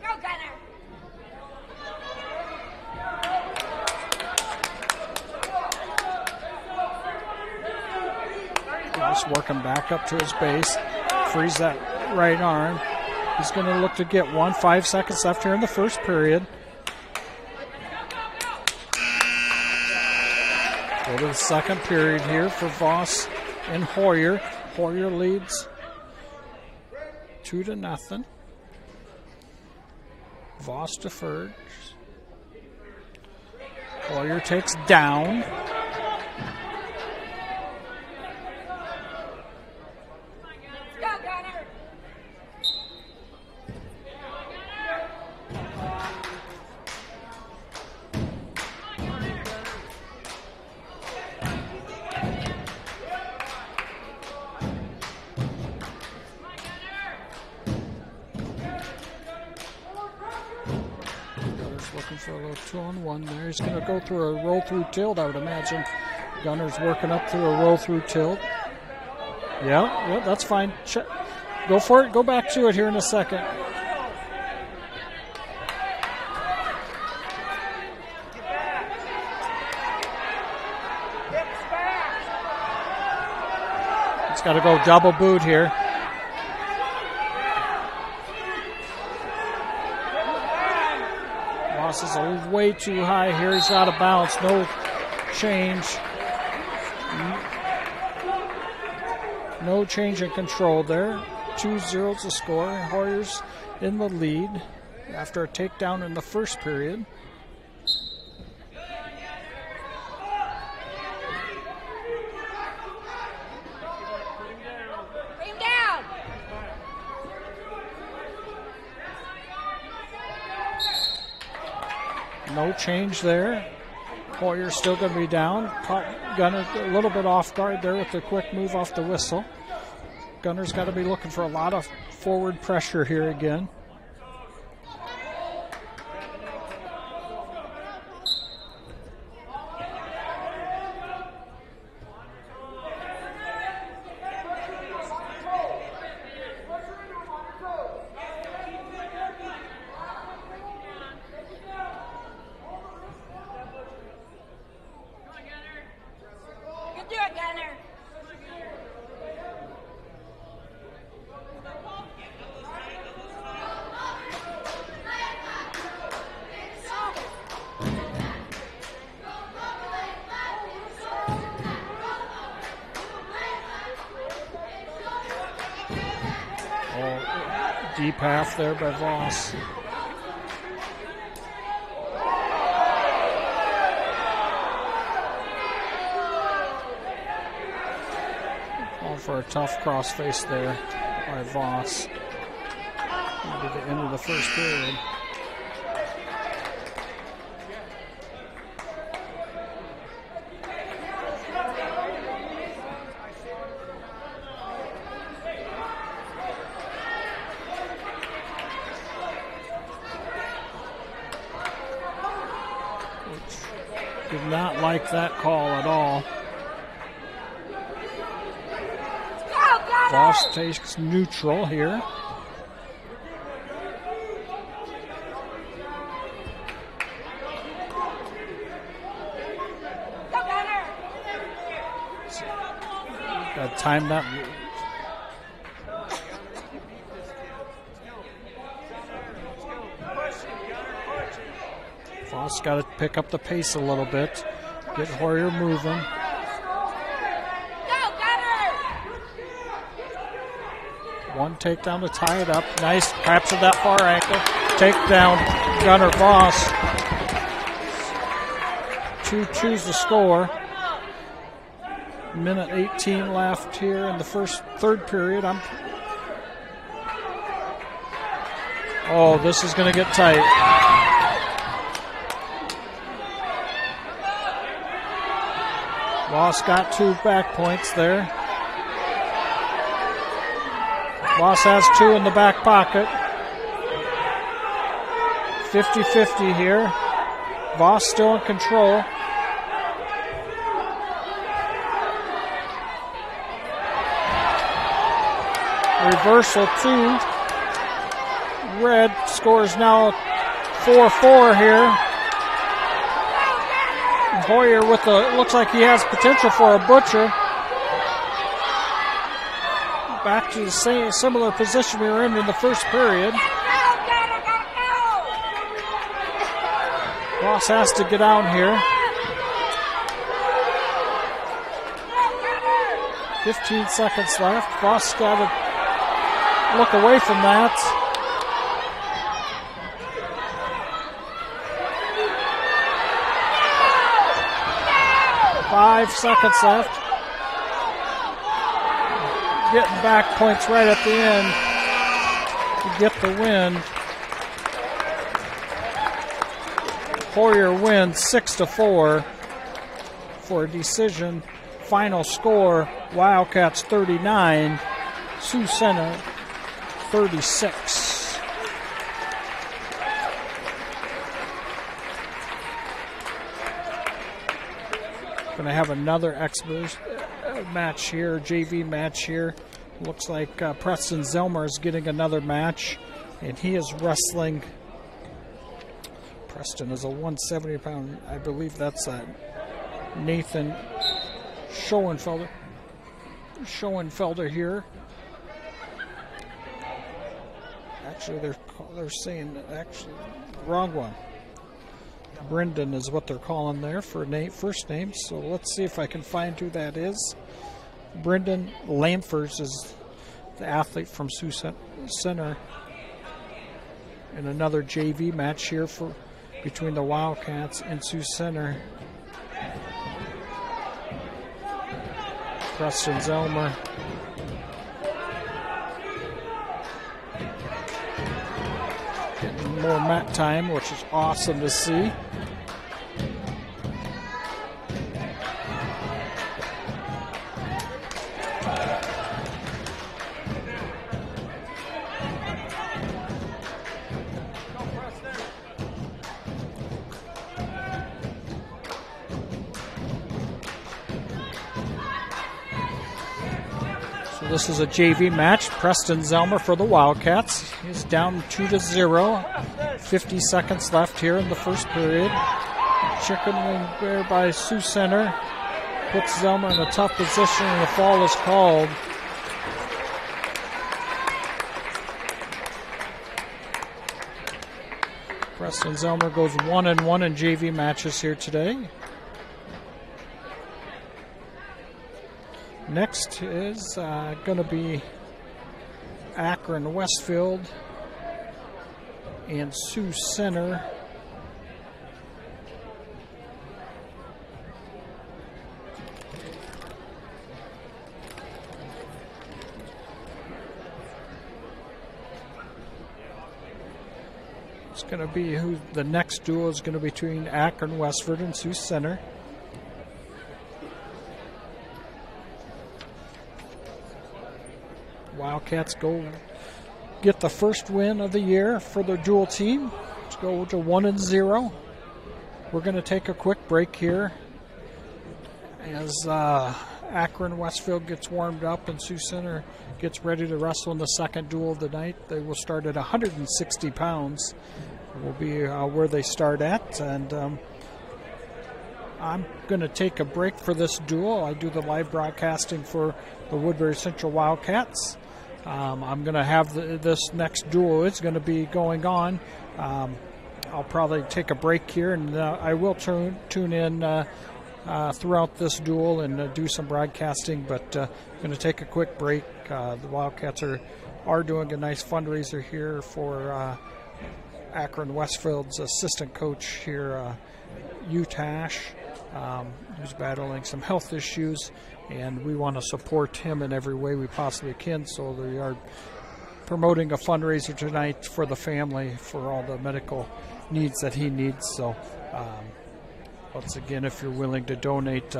Go, Gunner! Voss working back up to his base, frees that right arm. He's going to look to get one. 5 seconds left here in the first period. Go to the second period here for Voss and Hoyer. Hoyer leads 2-0. Voss defers. Hoyer takes down. Go, Gunner! 2-on-1 there. He's going to go through a roll-through tilt, I would imagine. Gunner's working up through a roll through tilt. Yeah, that's fine. Go for it. Go back to it here in a second. It's got to go double boot here. Voss is way too high here. He's out of bounds. No change. No change in control there. 2-0 to score. Hoyer's in the lead after a takedown in the first period. Bring him down. No change there. Hoyer's still going to be down. Caught Gunner a little bit off guard there with the quick move off the whistle. Gunner's got to be looking for a lot of forward pressure here again. You do it, Gunner. Deep half there by Voss. All for a tough crossface there by Voss. Maybe the end of the first period. Did not like that call at all. Voss takes neutral here. Got to time that. Voss got to pick up the pace a little bit. Get Hoyer moving. One takedown to tie it up. Nice, captured that far ankle. Takedown, Gunner Voss. 2-2's the score. Minute 18 left here in the third period. Oh, this is going to get tight. Voss got 2 back points there. Voss has 2 in the back pocket. 50-50 here. Voss still in control. Reversal 2. Red scores now 4-4 here. Hoyer with looks like he has potential for a butcher. Back to the same similar position we were in the first period. Voss has to get down here. 15 seconds left. Voss got to look away from that. Five seconds left. Getting back points right at the end to get the win. Hoyer wins 6-4 for a decision. Final score, Wildcats 39, Sioux Center 36. Going to have another match here, JV match here. Looks like Preston Zelmer is getting another match, and he is wrestling. Preston is a 170-pound. I believe that's Nathan Schoenfelder here. Actually, they're saying wrong one. Brendan is what they're calling there for first name. So let's see if I can find who that is. Brendan Lamfers is the athlete from Sioux Center. And another JV match here between the Wildcats and Sioux Center. Preston Zelmer. Getting more mat time, which is awesome to see. This is a JV match. Preston Zelmer for the Wildcats. He's down 2-0. 50 seconds left here in the first period. Chicken wing there by Sioux Center. Puts Zelmer in a tough position and the fall is called. Preston Zelmer goes 1-1 in JV matches here today. Next is going to be Akron-Westfield and Sioux Center. It's going to be the next duel is going to be between Akron-Westfield and Sioux Center. Wildcats go get the first win of the year for their dual team. Let's go to 1-0. We're going to take a quick break here as Akron-Westfield gets warmed up and Sioux Center gets ready to wrestle in the second duel of the night. They will start at 160 pounds. Will be where they start at, and I'm going to take a break for this duel. I do the live broadcasting for the Woodbury Central Wildcats. I'm going to have this next duel. It's going to be going on. I'll probably take a break here, and I will tune in throughout this duel and do some broadcasting, but I'm going to take a quick break. The Wildcats are doing a nice fundraiser here for Akron-Westfield's assistant coach here, Utash, who's battling some health issues, and we want to support him in every way we possibly can. So we are promoting a fundraiser tonight for the family for all the medical needs that he needs. So once again, if you're willing to donate,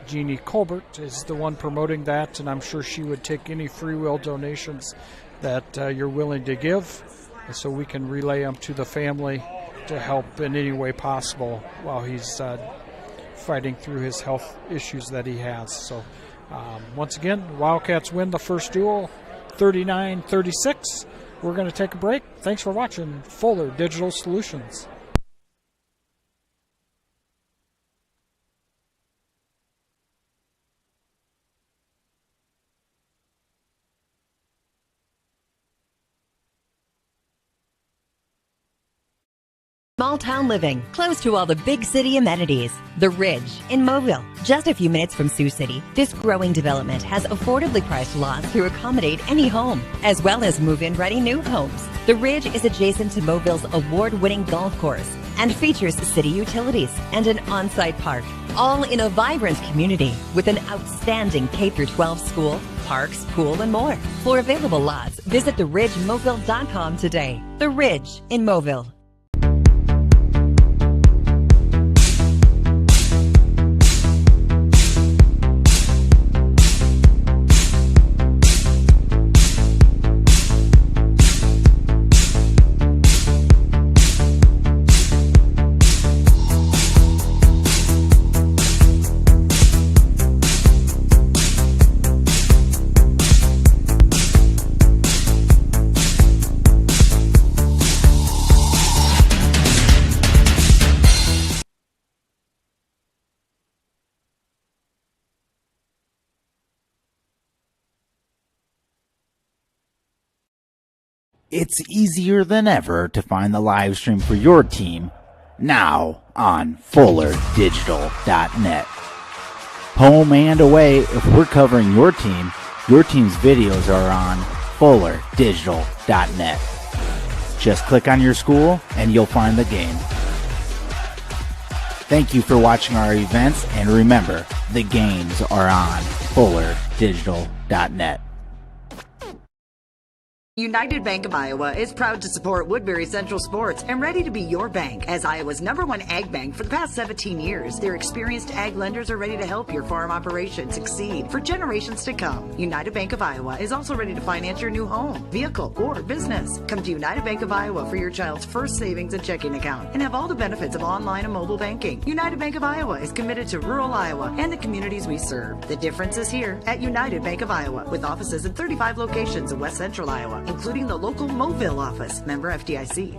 Jeannie Colbert is the one promoting that, and I'm sure she would take any free will donations that you're willing to give, so we can relay them to the family to help in any way possible while he's fighting through his health issues that he has. So once again, the Wildcats win the first duel 39-36. We're going to take a break. Thanks for watching Fuller Digital Solutions. Small town living, close to all the big city amenities. The Ridge in Mobile. Just a few minutes from Sioux City, this growing development has affordably priced lots to accommodate any home, as well as move-in ready new homes. The Ridge is adjacent to Mobile's award-winning golf course and features city utilities and an on-site park, all in a vibrant community with an outstanding K-12 school, parks, pool, and more. For available lots, visit theridgemobile.com today. The Ridge in Mobile. It's easier than ever to find the live stream for your team now on FullerDigital.net. Home and away, if we're covering your team's videos are on FullerDigital.net. Just click on your school and you'll find the game. Thank you for watching our events, and remember, the games are on FullerDigital.net. United Bank of Iowa is proud to support Woodbury Central Sports and ready to be your bank as Iowa's #1 ag bank for the past 17 years. Their experienced ag lenders are ready to help your farm operation succeed for generations to come. United Bank of Iowa is also ready to finance your new home, vehicle, or business. Come to United Bank of Iowa for your child's first savings and checking account and have all the benefits of online and mobile banking. United Bank of Iowa is committed to rural Iowa and the communities we serve. The difference is here at United Bank of Iowa, with offices in 35 locations in West Central Iowa, including the local Mobile office, member FDIC.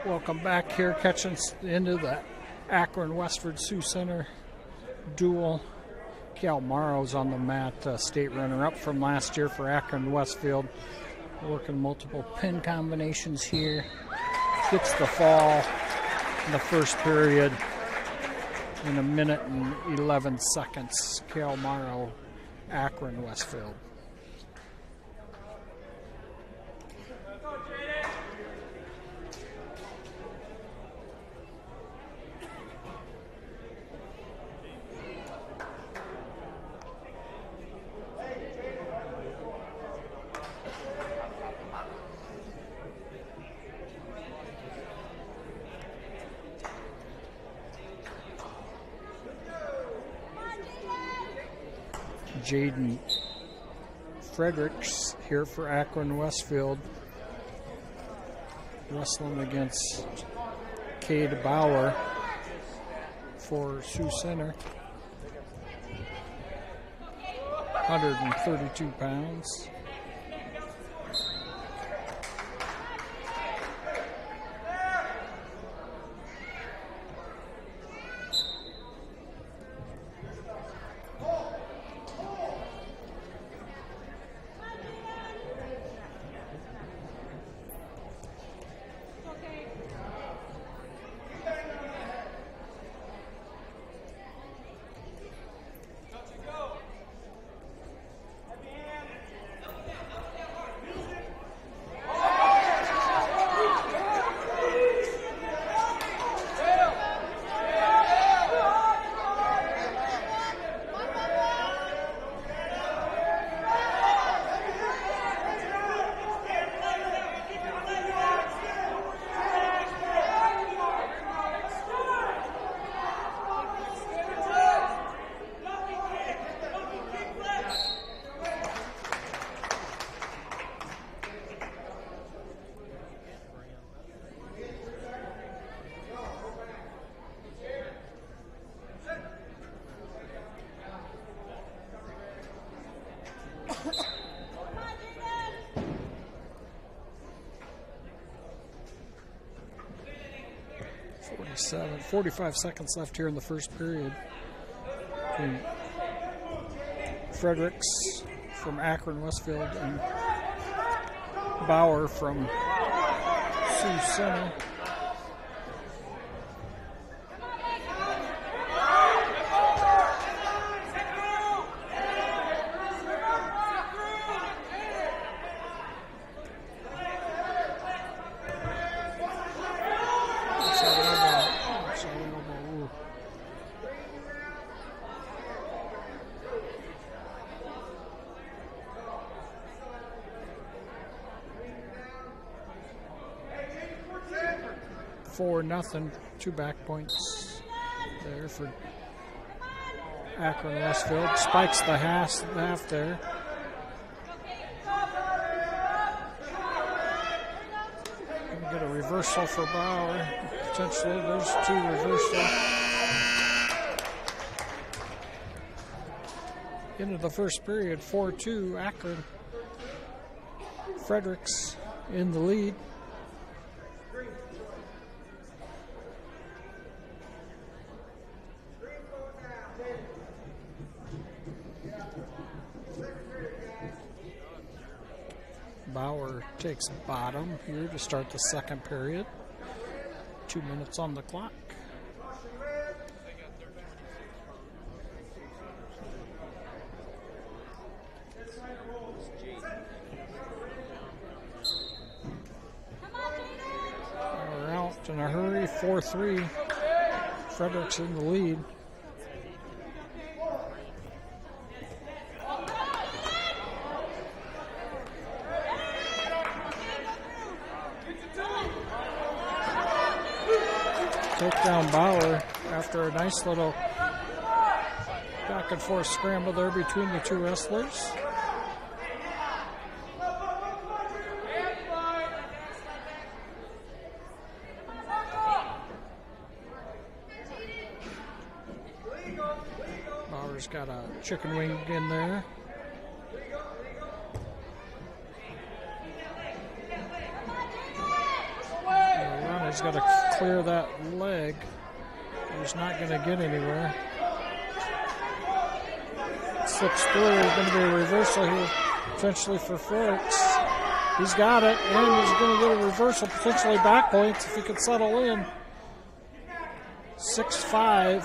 Welcome back here, catching into the Akron-Westfield Sioux Center duel. Cal Morrow's on the mat, state runner-up from last year for Akron-Westfield. Working multiple pin combinations here. Gets the fall in the first period in 1 minute and 11 seconds. Cal Morrow, Akron-Westfield. Jaden Fredericks here for Akron-Westfield, wrestling against Cade Bauer for Sioux Center. 132 pounds. Seven, 45 seconds left here in the first period. And Fredericks from Akron-Westfield and Bauer from Sioux Center. Nothing, 2 back points there for Akron-Westfield. Spikes the half there. Gonna get a reversal for Bauer. Potentially, there's 2 reversal. Into the first period, 4-2, Akron. Fredericks in the lead. Bauer takes bottom here to start the second period. 2 minutes on the clock. We're out in a hurry, 4-3. Fredericks in the lead. Take down Bauer after a nice little back and forth scramble there between the 2 wrestlers. Bauer's got a chicken wing in there. Bauer's got to clear that leg. He's not going to get anywhere. Slips through. Going to be a reversal here, potentially for Fredericks. He's got it, and he's going to get a reversal, potentially back points if he can settle in. 6-5.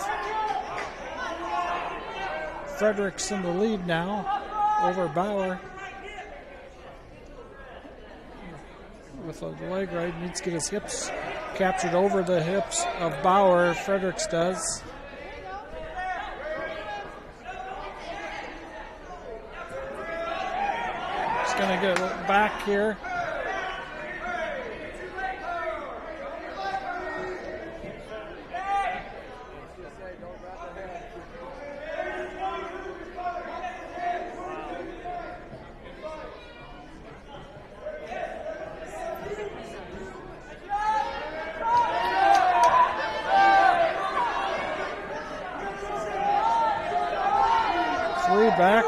Fredericks in the lead now over Bauer. With a leg right, needs to get his hips captured over the hips of Bauer. Fredericks does. He's going to get back here. Back.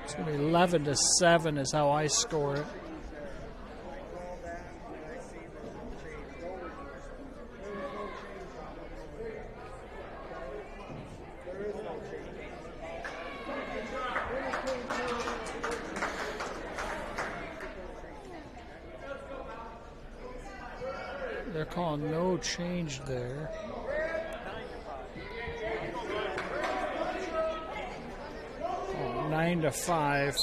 It's going to be 11-7 is how I score it. They're calling no change there. Oh, 9-5.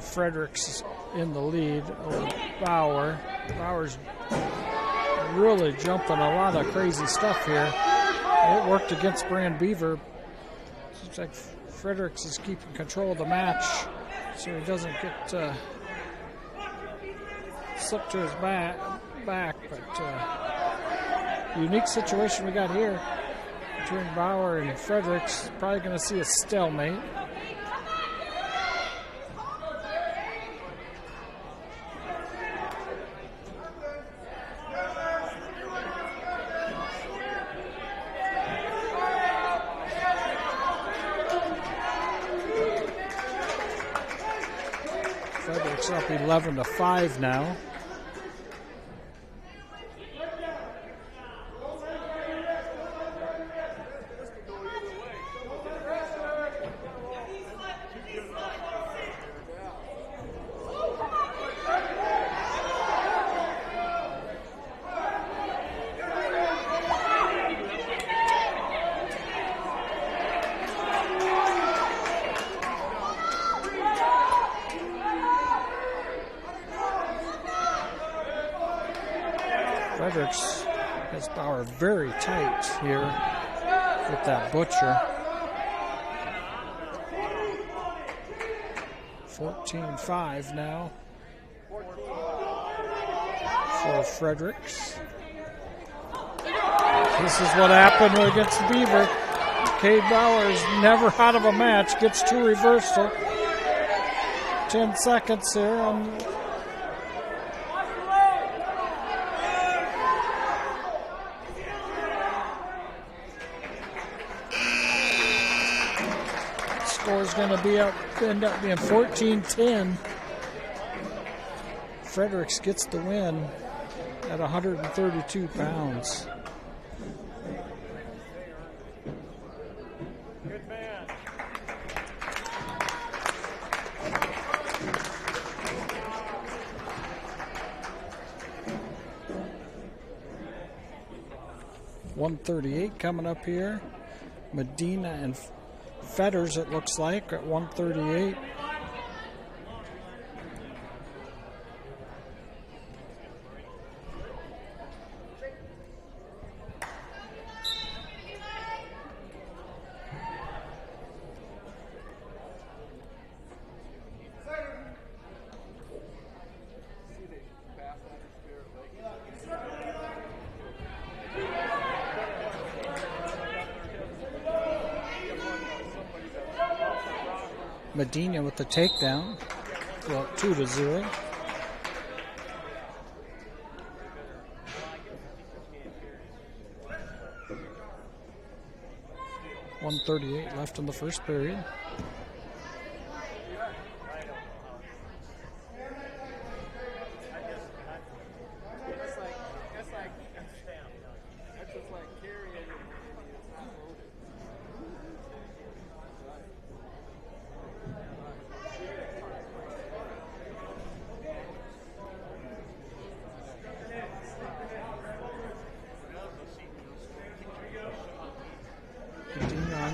Fredericks in the lead over Bauer. Bauer's really jumping a lot of crazy stuff here. It worked against Brand Beaver. Seems like Fredericks is keeping control of the match, so he doesn't get slipped to his back. But unique situation we got here between Bauer and Fredericks. Probably going to see a stalemate. Fredericks up 11-5 now. Fredericks has Bauer very tight here with that butcher. 14-5 now for Fredericks. This is what happened against Beaver. Cade Bauer is never out of a match, gets two reversal. 10 seconds here on is going to be end up being 14-10. Fredericks gets the win at 132 pounds. Good man. .138 coming up here. Medina and Fetters, it looks like, at 138. Medina with the takedown, well, 2-0. 1:38 left in the first period.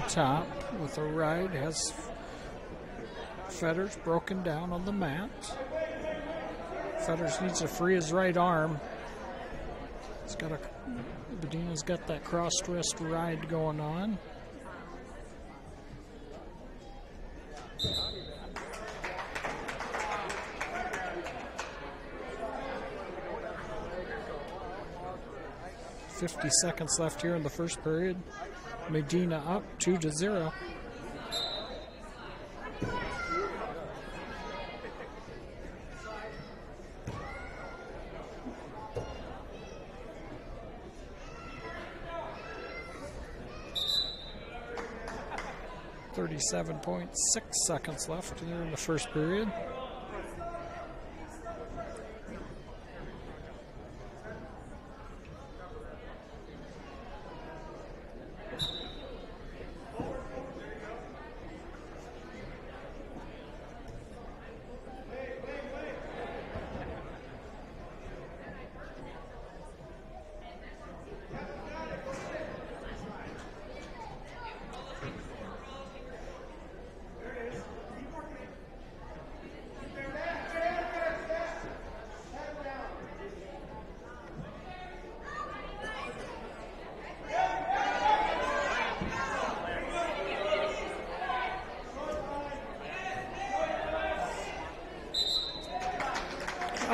Top with a ride, has Fetters broken down on the mat. Fetters needs to free his right arm. Bedina's got that crossed wrist ride going on. .50 seconds left here in the first period. Medina up 2-0. .37.6 seconds left here in the first period.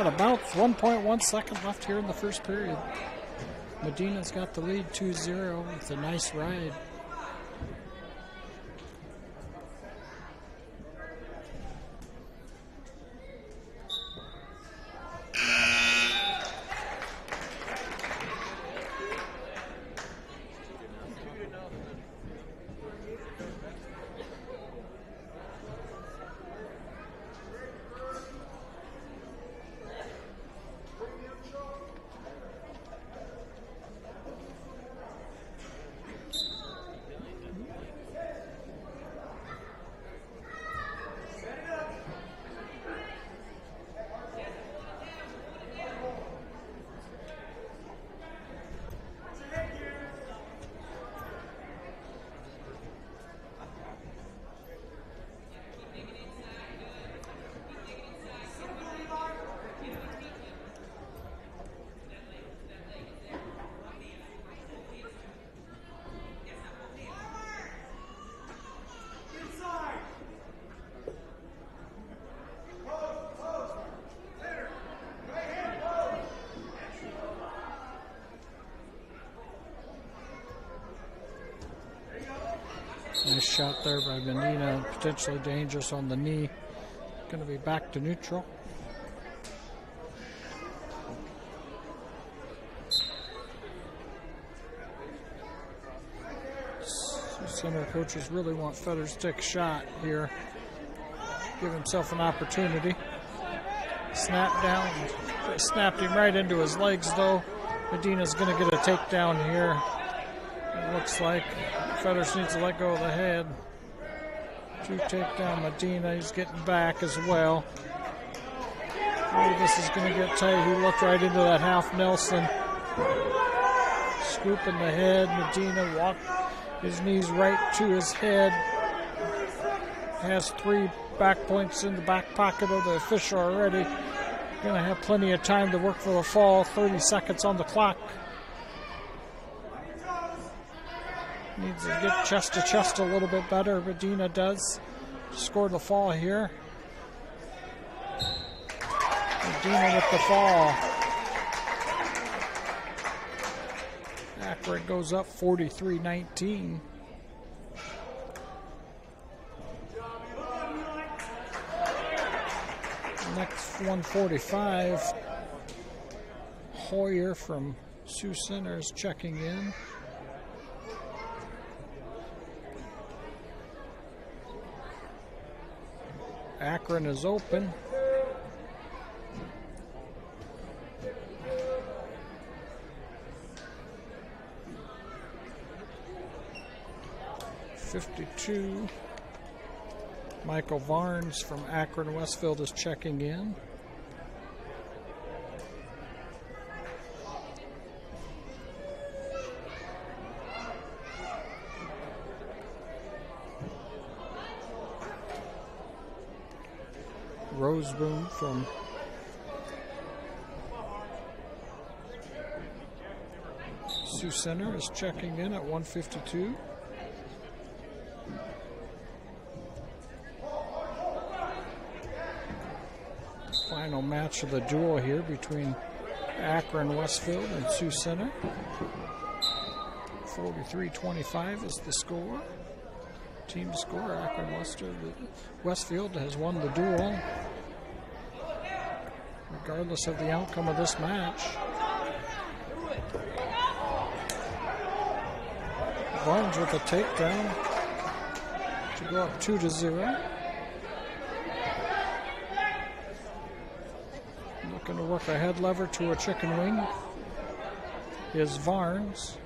About 1.1 second left here in the first period. Medina's got the lead 2-0 with a nice ride. Nice shot there by Medina, potentially dangerous on the knee. Going to be back to neutral. Center coaches really want Fetters to take a shot here. Give himself an opportunity. Snap down. Snapped him right into his legs though. Medina's going to get a takedown here. It looks like Fetters needs to let go of the head to take down Medina. He's getting back as well. Oh, this is going to get tight. He looked right into that half Nelson. Scooping the head. Medina walked his knees right to his head. Has 3 back points in the back pocket of the official already. Going to have plenty of time to work for the fall. 30 seconds on the clock. Needs to get chest to chest a little bit better. Medina does. Score the fall here. Medina with the fall. Akron goes up 43-19. Next 145. Hoyer from Sioux Center is checking in. Akron is open. '52. Michael Varnes from Akron-Westfield is checking in. Roseboom from Sioux Center is checking in at 152. Final match of the duel here between Akron-Westfield and Sioux Center. 43-25 is the score. Team score. Akron-Westfield has won the duel, regardless of the outcome of this match. Barnes with a takedown to go up 2-0. Looking to work a head lever to a chicken wing is Varnes.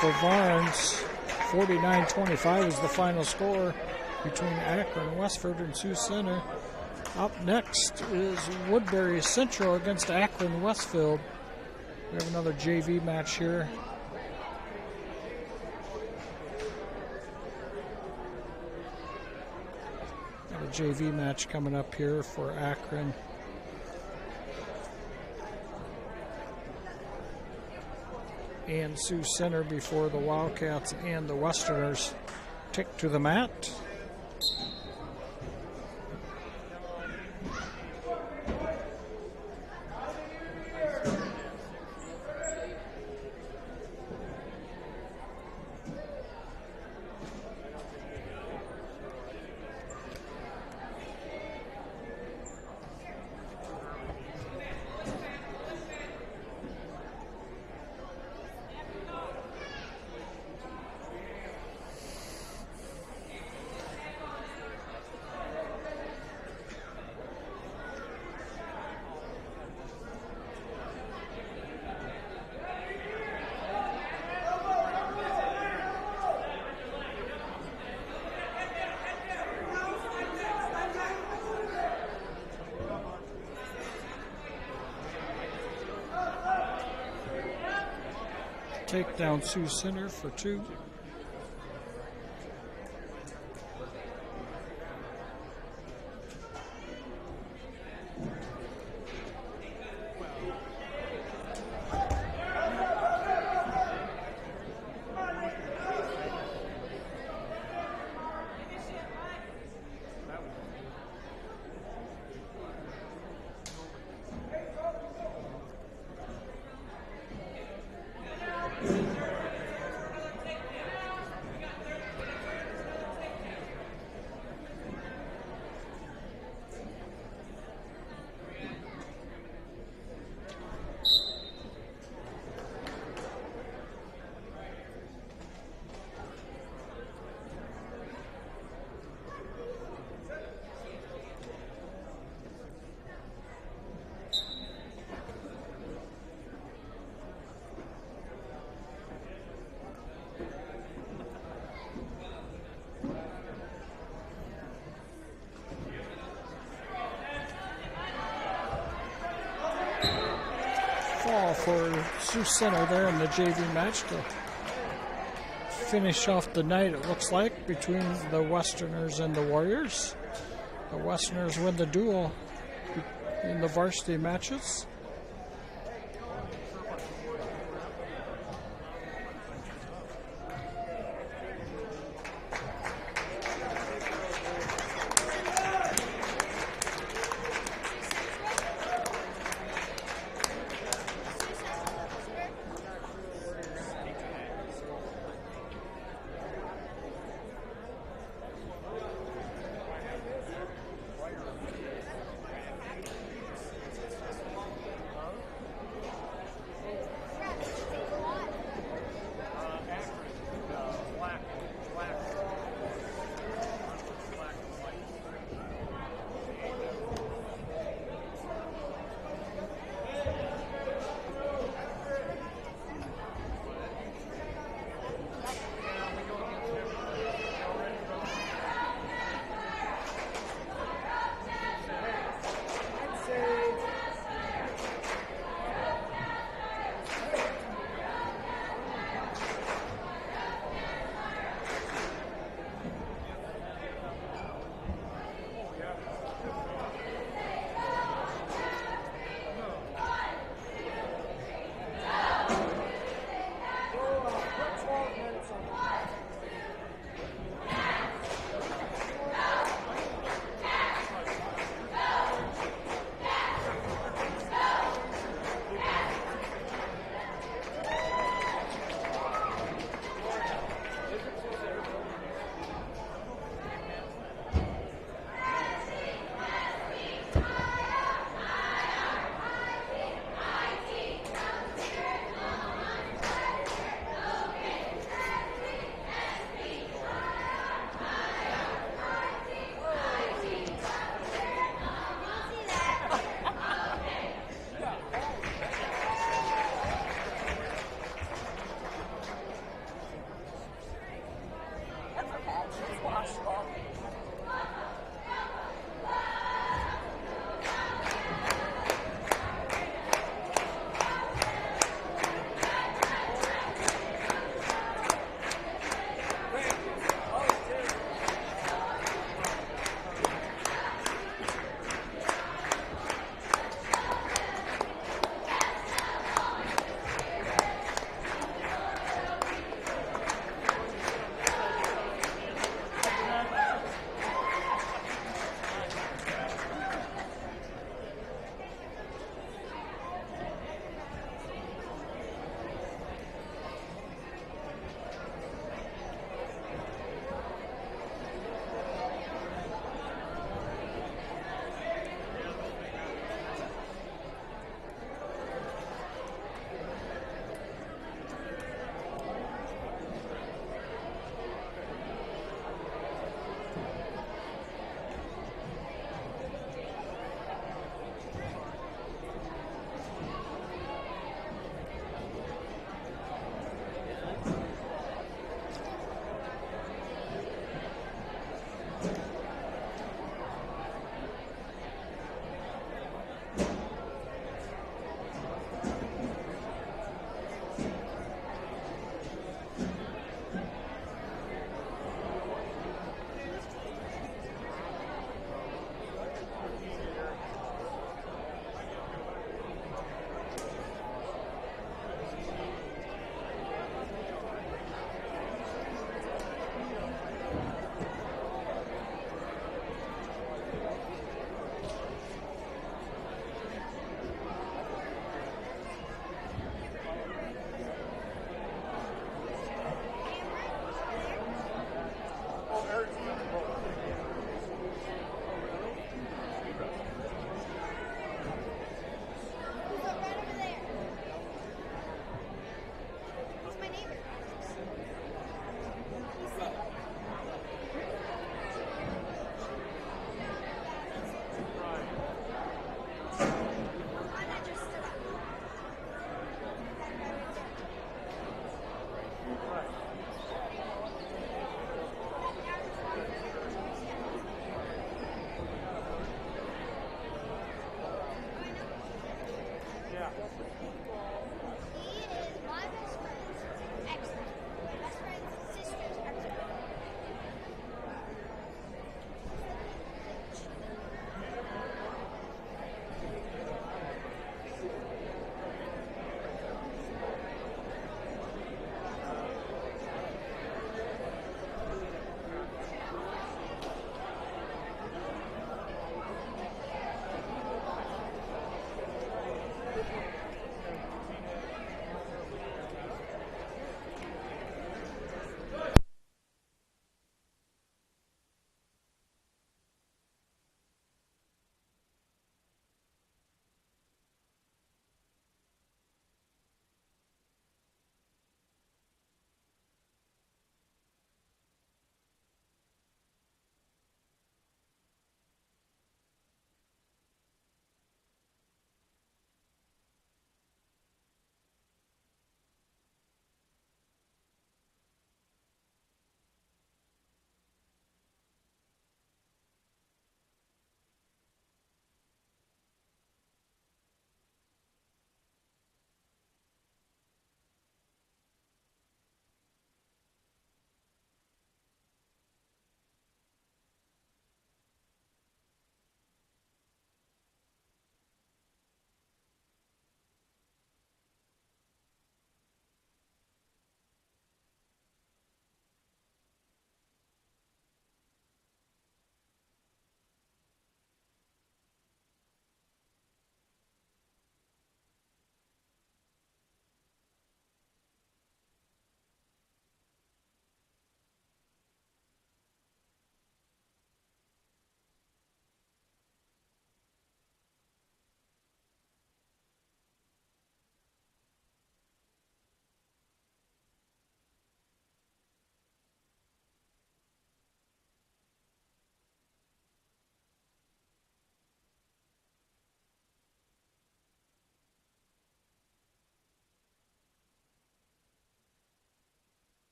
For Varnes, 49-25 is the final score between Akron-Westfield and Sioux Center. Up next is Woodbury Central against Akron-Westfield. We have another JV match here. Got a JV match coming up here for Akron. And Sioux Center before the Wildcats and the Westerners take to the mat. Take down Sioux Center for 2. For Sioux Center there in the JV match to finish off the night, it looks like, between the Westerners and the Warriors. The Westerners win the duel in the varsity matches.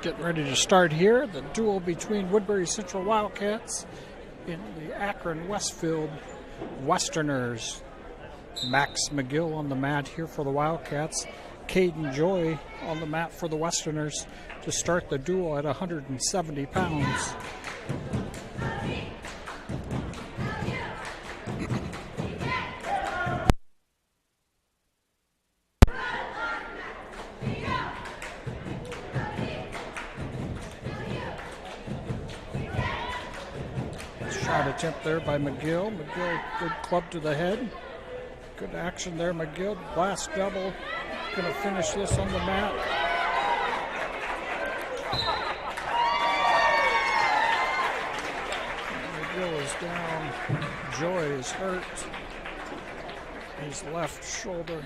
Getting ready to start here. The duel between Woodbury Central Wildcats and the Akron-Westfield Westerners. Max McGill on the mat here for the Wildcats. Caden Joy on the mat for the Westerners to start the duel at 170 pounds. Shot attempt there by McGill. McGill, good club to the head. Good action there, McGill. Blast double. Going to finish this on the mat. McGill is down. Joy is hurt. His left shoulder.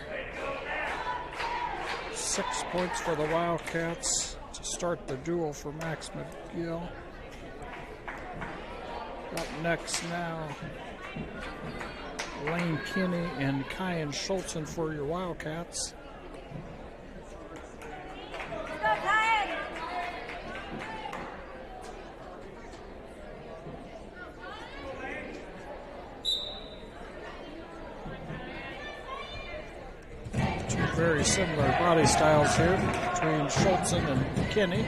6 points for the Wildcats to start the duel for Max McGill. Up next now, Lane Kinney and Kyan Schultzen for your Wildcats. Two very similar body styles here between Schultzen and Kinney.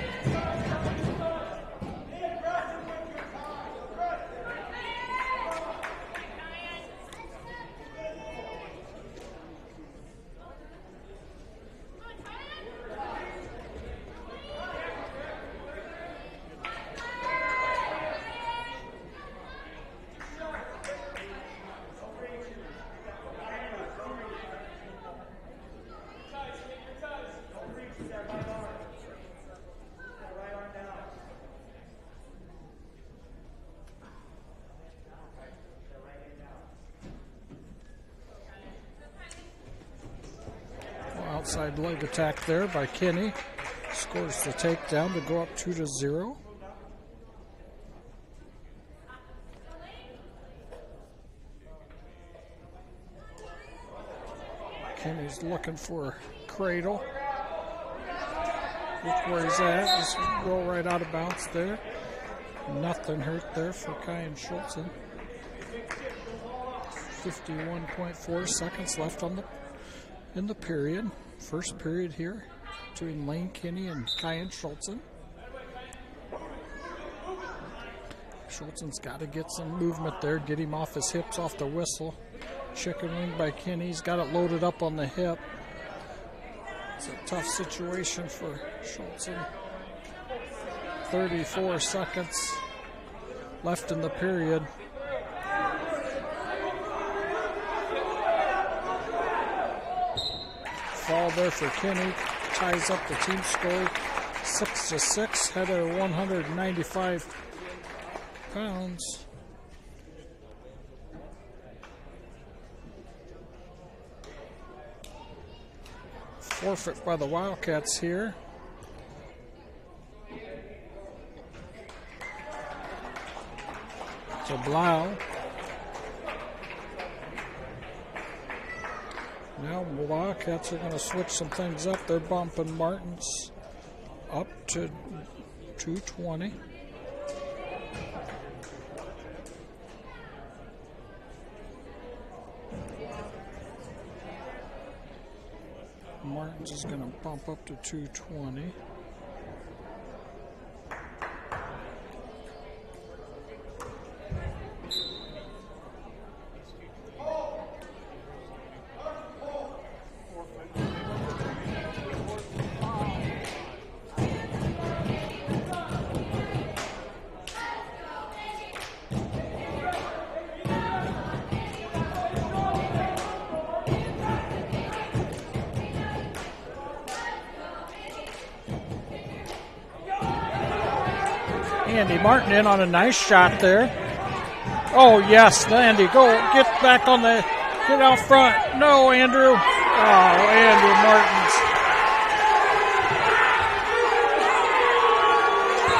Outside leg attack there by Kinney. Scores the takedown to go up 2-0. Kinney's looking for a cradle. Look where he's at. Just roll right out of bounds there. Nothing hurt there for Kyan Schultzen. 51.4 seconds left in the period. First period here between Lane Kinney and Kyan Schultzen. Schultzen's got to get some movement there, get him off his hips, off the whistle. Chicken wing by Kinney. He's got it loaded up on the hip. It's a tough situation for Schultzen. 34 seconds left in the period. Fall there for Kinney, ties up the team score 6-6, head at 195 pounds. Forfeit by the Wildcats here. To Blau. Now the Wildcats are going to switch some things up. They're bumping Martins up to 220. Martins is going to bump up to 220. Andy Martin in on a nice shot there. Oh, yes, Andy, go get back on the, get out front. No, Andrew. Oh, Andrew Martins.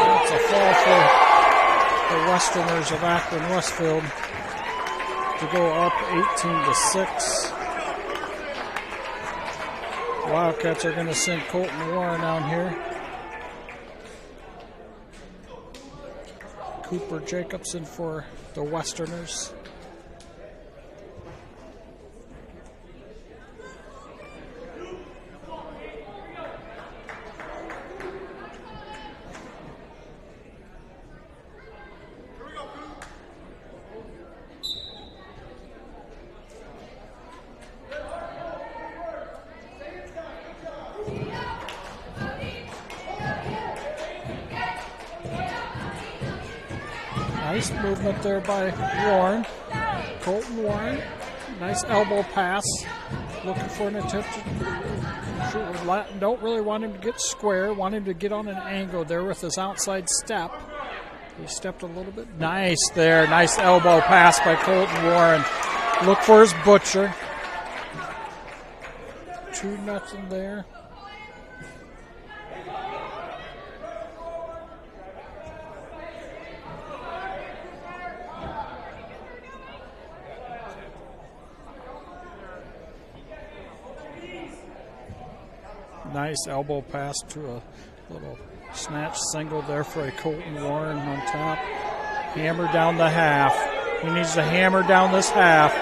That's a fall for the Westerners of Akron-Westfield to go up 18-6. Wildcats are going to send Colton Warren down here. Cooper Jacobson for the Westerners. Nice movement there by Warren. Colton Warren. Nice elbow pass. Looking for an attempt to shoot with Latin. Don't really want him to get square. Want him to get on an angle there with his outside step. He stepped a little bit. Nice there. Nice elbow pass by Colton Warren. Look for his butcher. 2-0 there. Nice elbow pass to a little snatch single there for a Colton Warren on top. Hammer down the half. He needs to hammer down this half.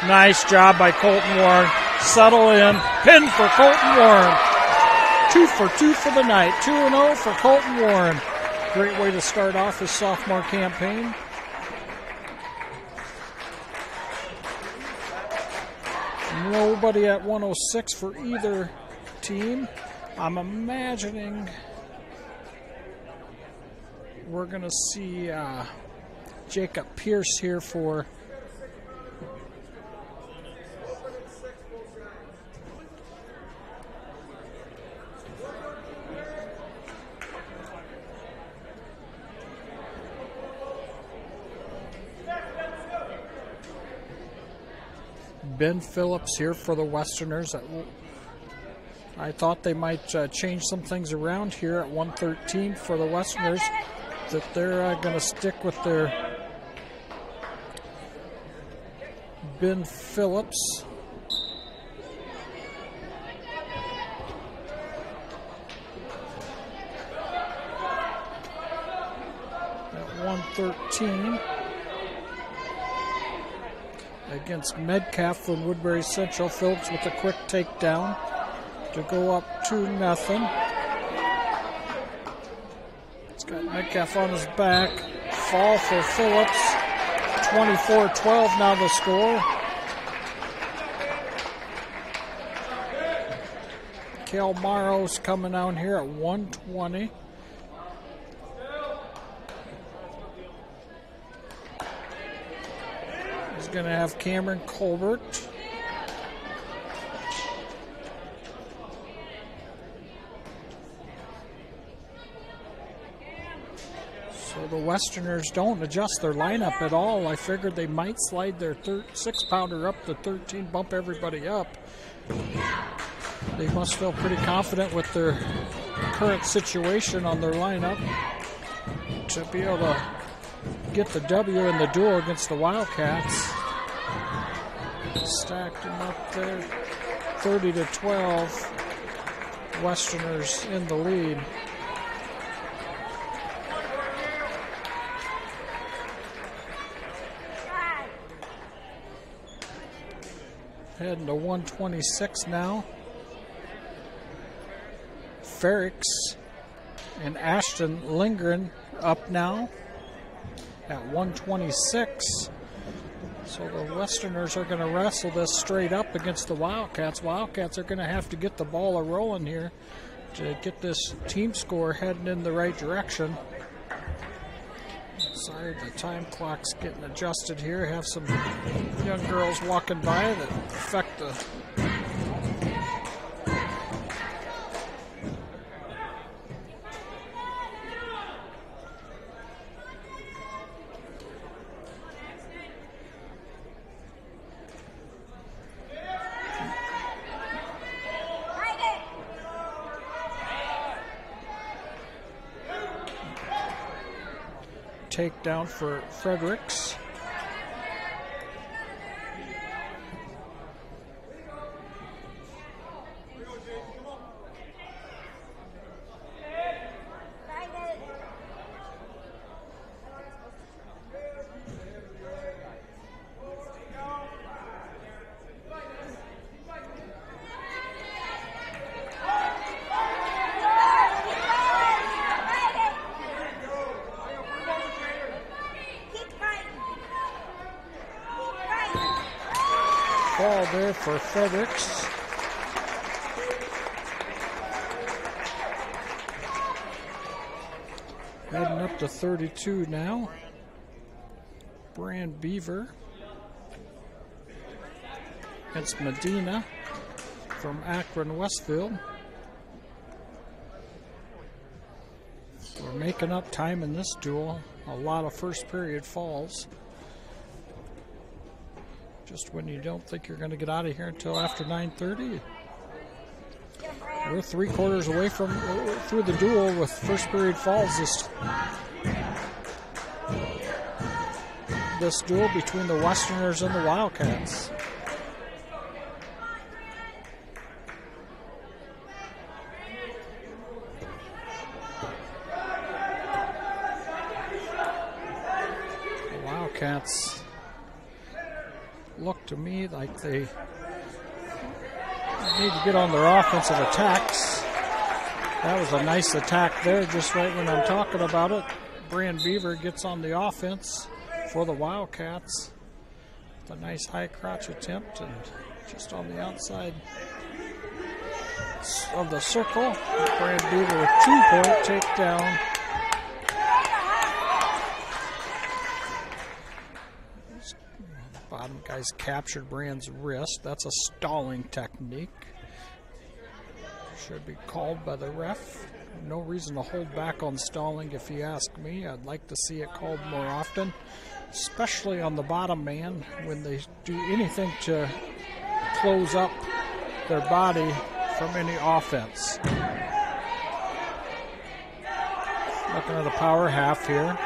Nice job by Colton Warren. Settle in. Pin for Colton Warren. 2 for 2 for the night. 2-0 for Colton Warren. Great way to start off his sophomore campaign. Nobody at 106 for either team. I'm imagining we're going to see Jacob Pierce here for Ben Phillips here for the Westerners. I thought they might change some things around here at 113 for the Westerners, that they're going to stick with their Ben Phillips. At 113 against Metcalf from Woodbury Central. Phillips with a quick takedown to go up 2-0. It's got Metcalf on his back. Fall for Phillips. 24-12 now the score. Cal Morrow's coming down here at 120. He's going to have Cameron Colbert. So the Westerners don't adjust their lineup at all. I figured they might slide their 6-pounder up to 13, bump everybody up. They must feel pretty confident with their current situation on their lineup to be able to get the W in the duel against the Wildcats. Stacked them up there, 30-12. Westerners in the lead. Heading to 126 now. Ferrix and Ashton Lindgren up now at 126. So the Westerners are going to wrestle this straight up against the Wildcats. Wildcats are going to have to get the ball a-rolling here to get this team score heading in the right direction. Sorry, the time clock's getting adjusted here. Have some young girls walking by that affect the takedown for Fredericks. there for Fredericks. Heading up to 32 now. Brand Beaver against Medina from Akron-Westfield. We're making up time in this duel. A lot of first period falls. Just when you don't think you're going to get out of here until after 9:30. We're 3/4 away from through the duel with first period falls. This duel between the Westerners and the Wildcats. The Wildcats look to me like they need to get on their offensive attacks. That was a nice attack there, just right when I'm talking about it. Brand Beaver gets on the offense for the Wildcats. With a nice high crotch attempt and just on the outside of the circle. Brand Beaver with 2-point takedown. Bottom guy's captured Brand's wrist. That's a stalling technique. Should be called by the ref. No reason to hold back on stalling if you ask me. I'd like to see it called more often, especially on the bottom man when they do anything to close up their body from any offense. Looking at a power half here.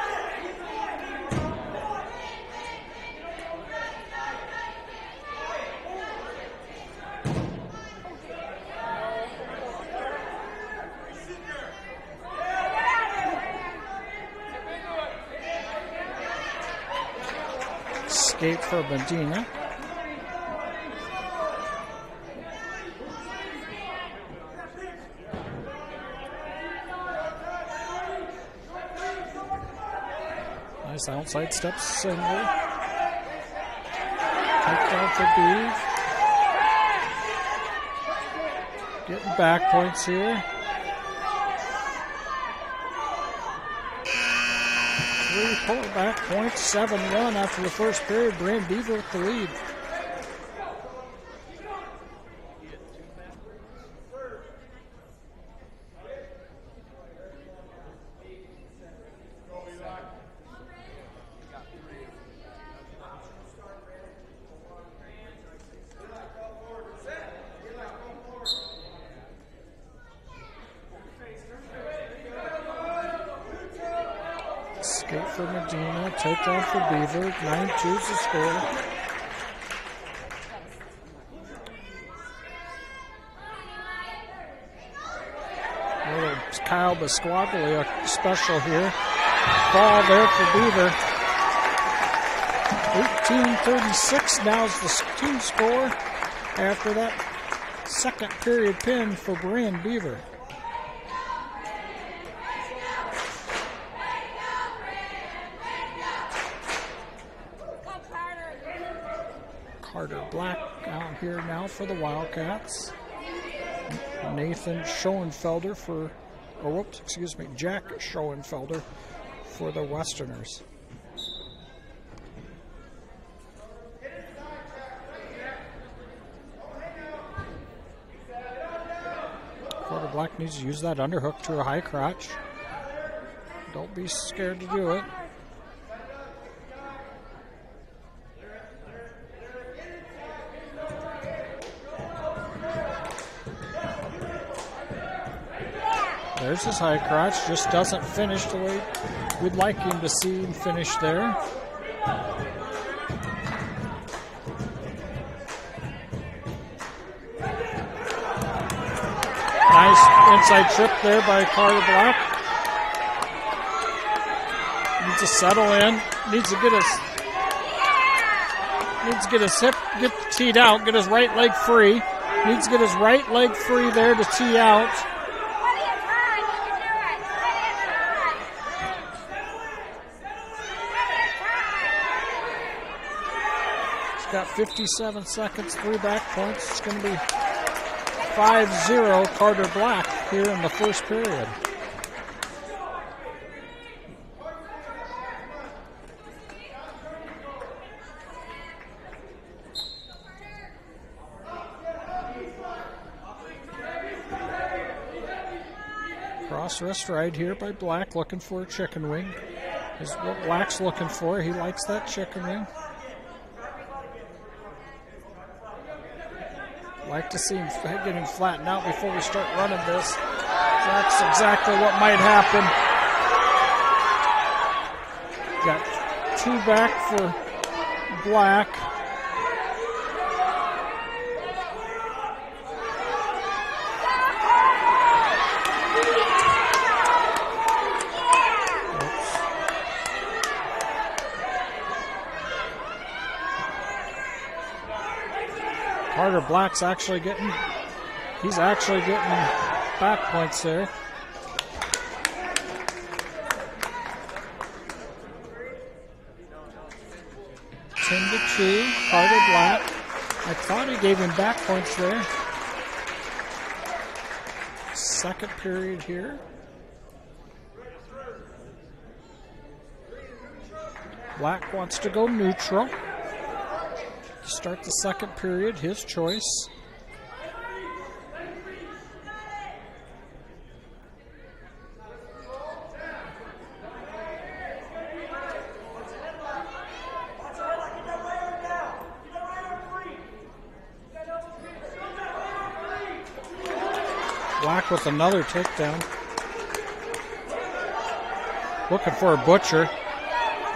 Escape for Medina. Nice outside step single. Takedown for Beeve. Getting back points here. 3 back points, 7-1 after the first period. Brand Beaver with the lead. Escape for Medina, takedown for Beaver, 9-2 is the score. Little Kyle Basquably, a special here. Ball there for Beaver. 18-36 now is the team score after that second period pin for Brand Beaver. Carter Black out here now for the Wildcats. Nathan Schoenfelder for, Jack Schoenfelder for the Westerners. Carter Black needs to use that underhook to a high crotch. Don't be scared to do it. There's his high crotch, just doesn't finish the way we'd like him to see him finish there. Nice inside trip there by Carter Black. Needs to settle in, needs to get his hip, get teed out, get his right leg free. Needs to get his right leg free there to tee out. got 57 seconds, 3 back points. It's going to be 5-0 Carter Black here in the first period. Cross wrist right here by Black, looking for a chicken wing. Is what Black's looking for. He likes that chicken wing. Like to see him getting flattened out before we start running this. That's exactly what might happen. Got 2 back for Black. Carter Black's actually getting, he's actually getting back points there. Ten to 2, Carter Black. I thought he gave him back points there. Second period here. Black wants to go neutral. Start the second period, his choice. Black with another takedown. Looking for a butcher.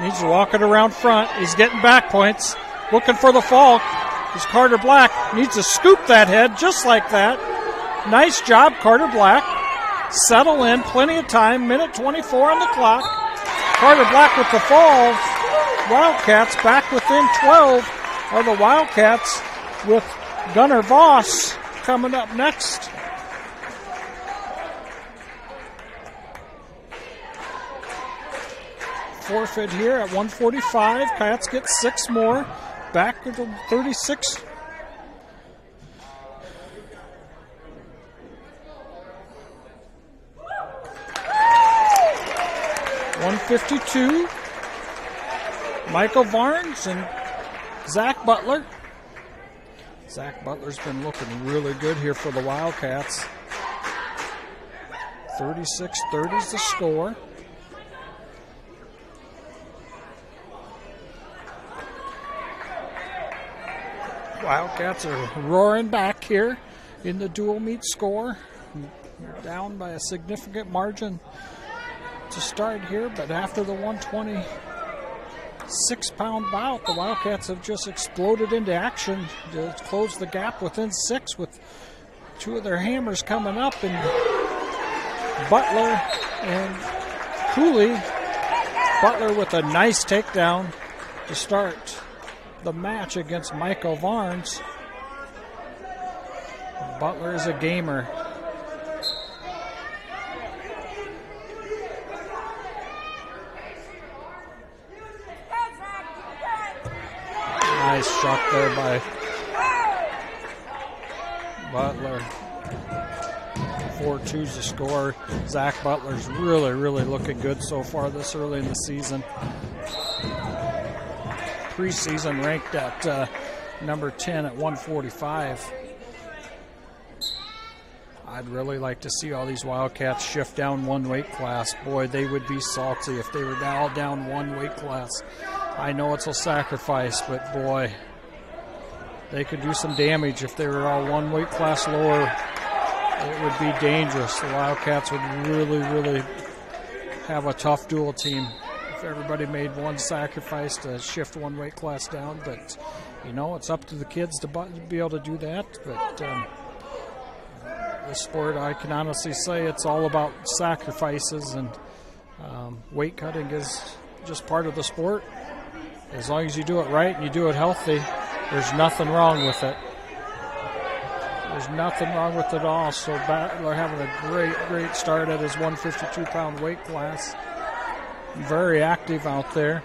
Needs to walk it around front. He's getting back points. Looking for the fall. Is Carter Black. Needs to scoop that head just like that. Nice job, Carter Black. Settle in. Plenty of time. Minute 24 on the clock. Carter Black with the fall. Wildcats back within 12 are the Wildcats with Gunnar Voss coming up next. Forfeit here at 1:45. Cats get 6 more. Back to the 36. .152. Michael Varnes and Zach Butler. Zach Butler's been looking really good here for the Wildcats. 36-30 is the score. Wildcats are roaring back here in the dual meet score. They're down by a significant margin to start here, but after the 126-pound bout, the Wildcats have just exploded into action to close the gap within 6 with 2 of their hammers coming up, and Butler and Cooley. Butler with a nice takedown to start the match against Michael Varnes. Butler is a gamer. Nice shot there by Butler. 4-2's the score. Zach Butler's really looking good so far this early in the season. Preseason ranked at number 10 at 145. I'd really like to see all these Wildcats shift down 1 weight class. Boy, they would be salty if they were all down 1 weight class. I know it's a sacrifice, but boy, they could do some damage if they were all 1 weight class lower. It would be dangerous. The Wildcats would really have a tough dual team if everybody made one sacrifice to shift 1 weight class down. But, you know, it's up to the kids to be able to do that. But this sport, I can honestly say it's all about sacrifices, and weight cutting is just part of the sport. As long as you do it right and you do it healthy, there's nothing wrong with it. There's nothing wrong with it at all. So Butler having a great start at his 152-pound weight class. Very active out there.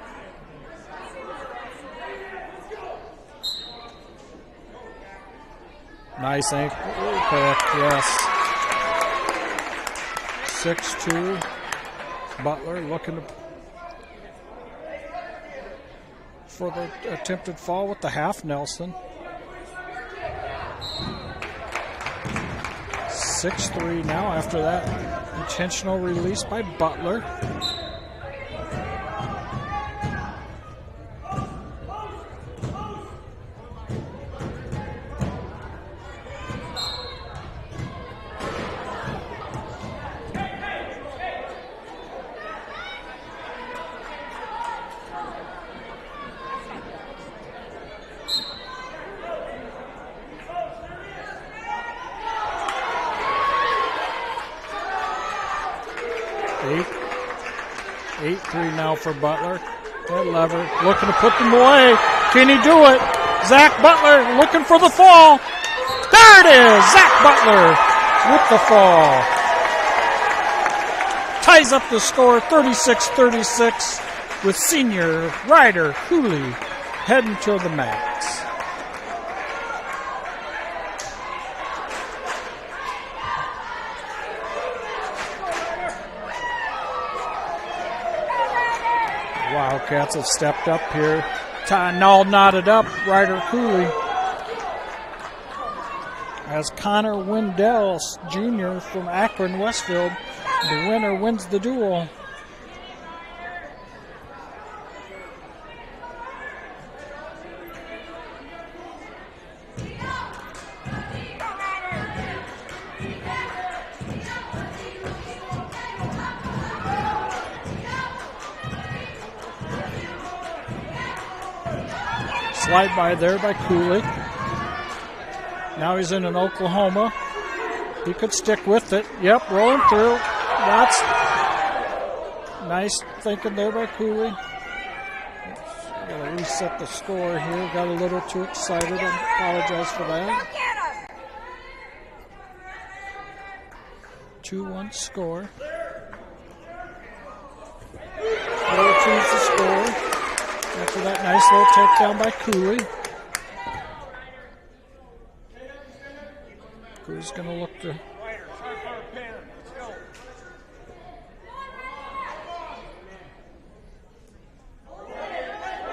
Nice ankle pick, yes. 6-2. Butler looking for the attempted fall with the half Nelson. 6-3 now after that intentional release by Butler. Eight, 8-3 now for Butler. That lever looking to put them away. Can he do it? Zach Butler looking for the fall. There it is. Zach Butler with the fall. Ties up the score 36-36 with senior Ryder Cooley heading to the mats. Wildcats have stepped up here. Tying all knotted up, Ryder Cooley. As Connor Wendell Jr. from Akron-Westfield, the winner wins the duel. Slide by there by Cooley. Now he's in Oklahoma. He could stick with it. Yep, rolling through. That's nice thinking there by Cooley. Got to reset the score here. Got a little too excited. I apologize for that. 2-1 score. 4-2's the score. After that nice little takedown by Cooley. Cooley's going to look to...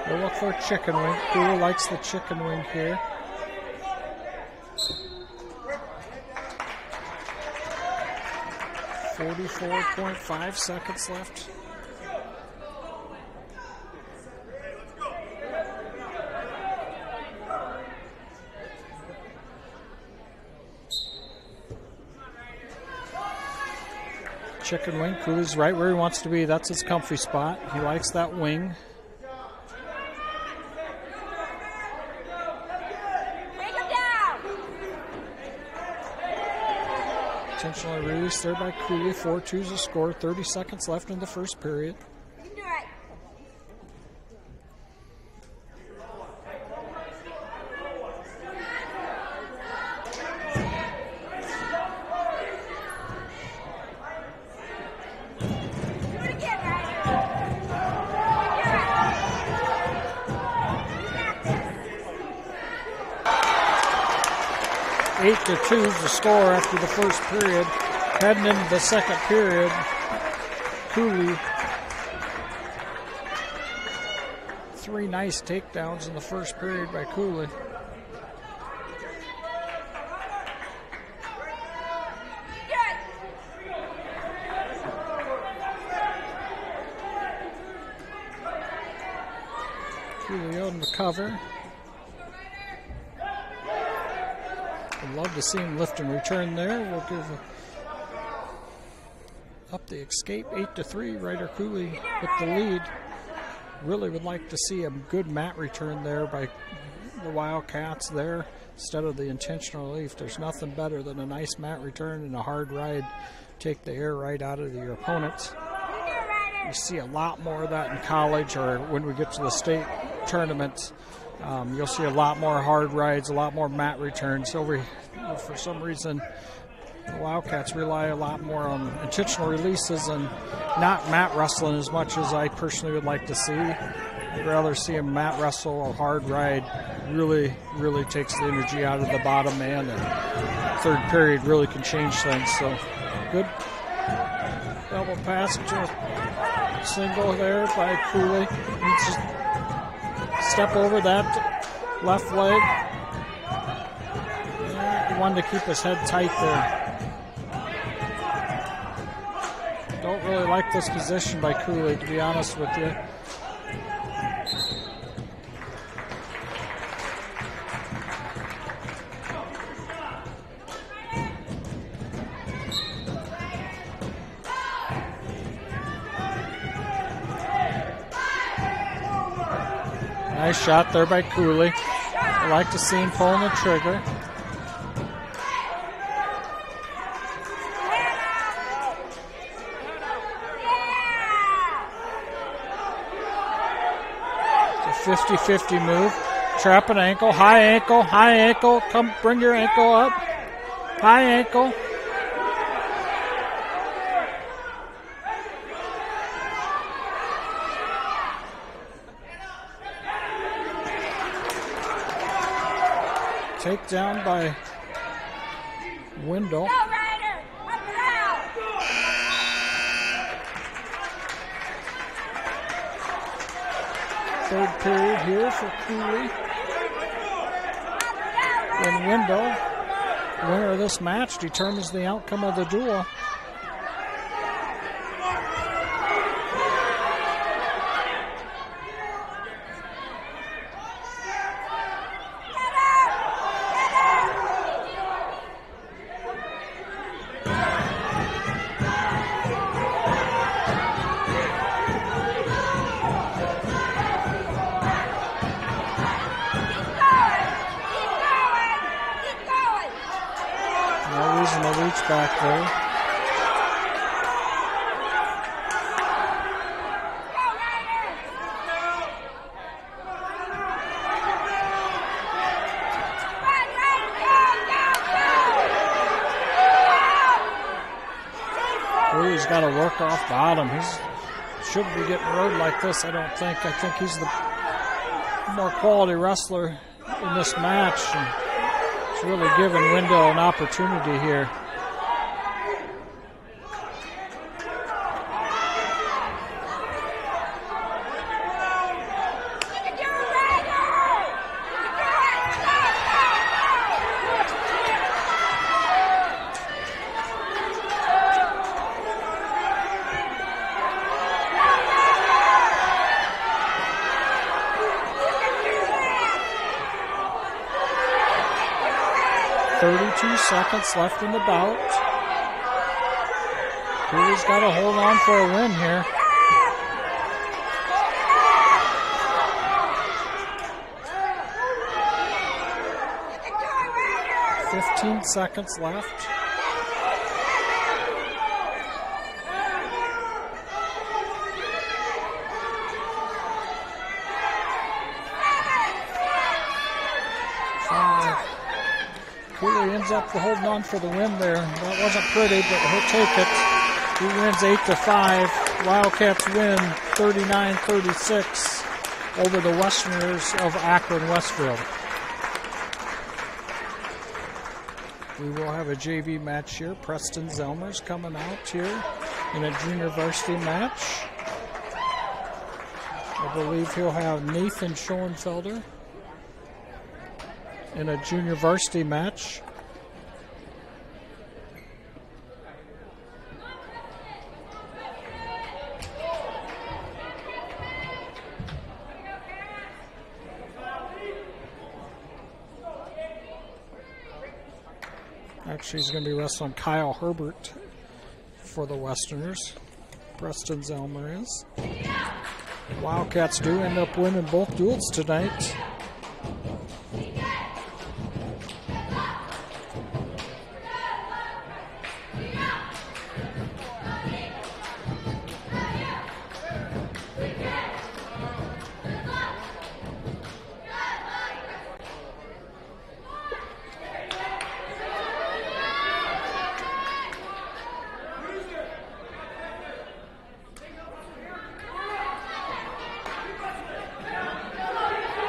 We'll look for a chicken wing. Cooley likes the chicken wing here. .5 seconds left. Chicken wing. Cooley's right where he wants to be. That's his comfy spot. He likes that wing. Bring him down. Intentionally released there by Cooley. 4-2's the score. 30 seconds left in the first period. You can do it. Do it again, Ryder. 8-2 is the score after the first period. Heading into the second period, Cooley. 3 nice takedowns in the first period by Cooley. Cooley on the cover. I'd love to see him lift and return there. We'll give up the escape 8-3. Ryder Cooley with the lead. Really would like to see a good mat return there by the Wildcats there instead of the intentional relief. There's nothing better than a nice mat return and a hard ride. Take the air right out of your opponents. You see a lot more of that in college or when we get to the state tournaments. You'll see a lot more hard rides, a lot more mat returns. For some reason, the Wildcats rely a lot more on intentional releases and not mat wrestling as much as I personally would like to see. I'd rather see him mat wrestle a hard ride. Really, really takes the energy out of the bottom man, and third period really can change things. So good double pass to a single there by Cooley. Needs to step over that left leg. Yeah, he wanted to keep his head tight there. Don't really like this position by Cooley, to be honest with you. Nice shot there by Cooley. I like to see him pulling the trigger. It's a 50-50 move. Trap an ankle, high ankle, high ankle. Come, bring your ankle up. High ankle. Takedown by Wendell. Third period here for Cooley. And Wendell, winner of this match, determines the outcome of the duel. Back there. Cooley's got to work off bottom. He shouldn't be getting rode like this, I don't think. I think he's the more quality wrestler in this match. And it's really giving Wendell an opportunity here. Seconds left in the bout. Cooley's got to hold on for a win here. $15 seconds left. Cooley ends up holding on for the win there. That wasn't pretty, but he'll take it. He wins 8-5. Wildcats win 39-36 over the Westerners of Akron-Westfield. We will have a JV match here. Preston Zelmer's coming out here in a junior varsity match. I believe he'll have Nathan Schoenfelder in a junior varsity match. Actually, he's going to be wrestling Kyle Herbert for the Westerners. Preston Zelmer is. Wildcats do end up winning both duels tonight.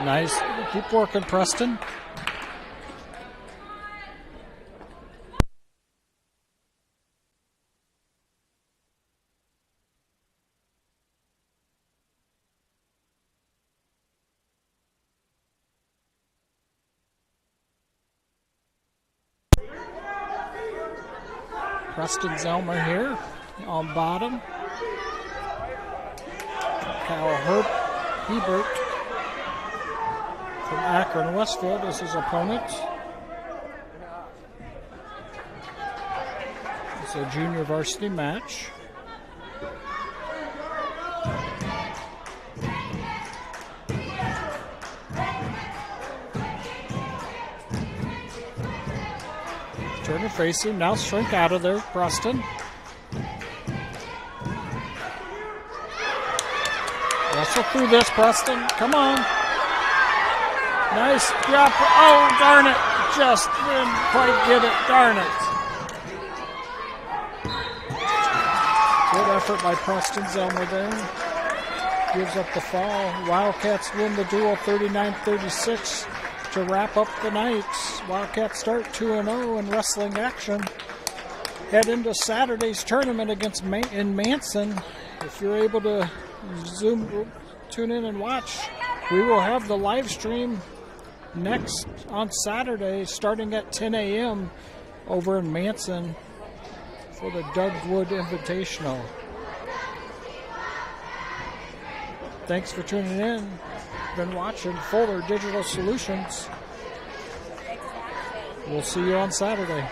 Nice. Keep working, Preston. Preston Zelmer here on bottom. Kyle Hebert from Akron-Westfield is his opponent. It's a junior varsity match. Turn and face him. Now shrink out of there, Preston. Wrestle through this, Preston. Come on. Nice drop. Oh, darn it. Just didn't quite get it. Darn it. Good effort by Preston Zelmer there. Gives up the fall. Wildcats win the duel 39-36 to wrap up the night. Wildcats start 2-0 in wrestling action. Head into Saturday's tournament against in Manson. If you're able to tune in and watch, we will have the live stream next on Saturday starting at 10 a.m. over in Manson for the Doug Wood Invitational. Thanks for tuning in. Been watching Fuller Digital Solutions. We'll see you on Saturday.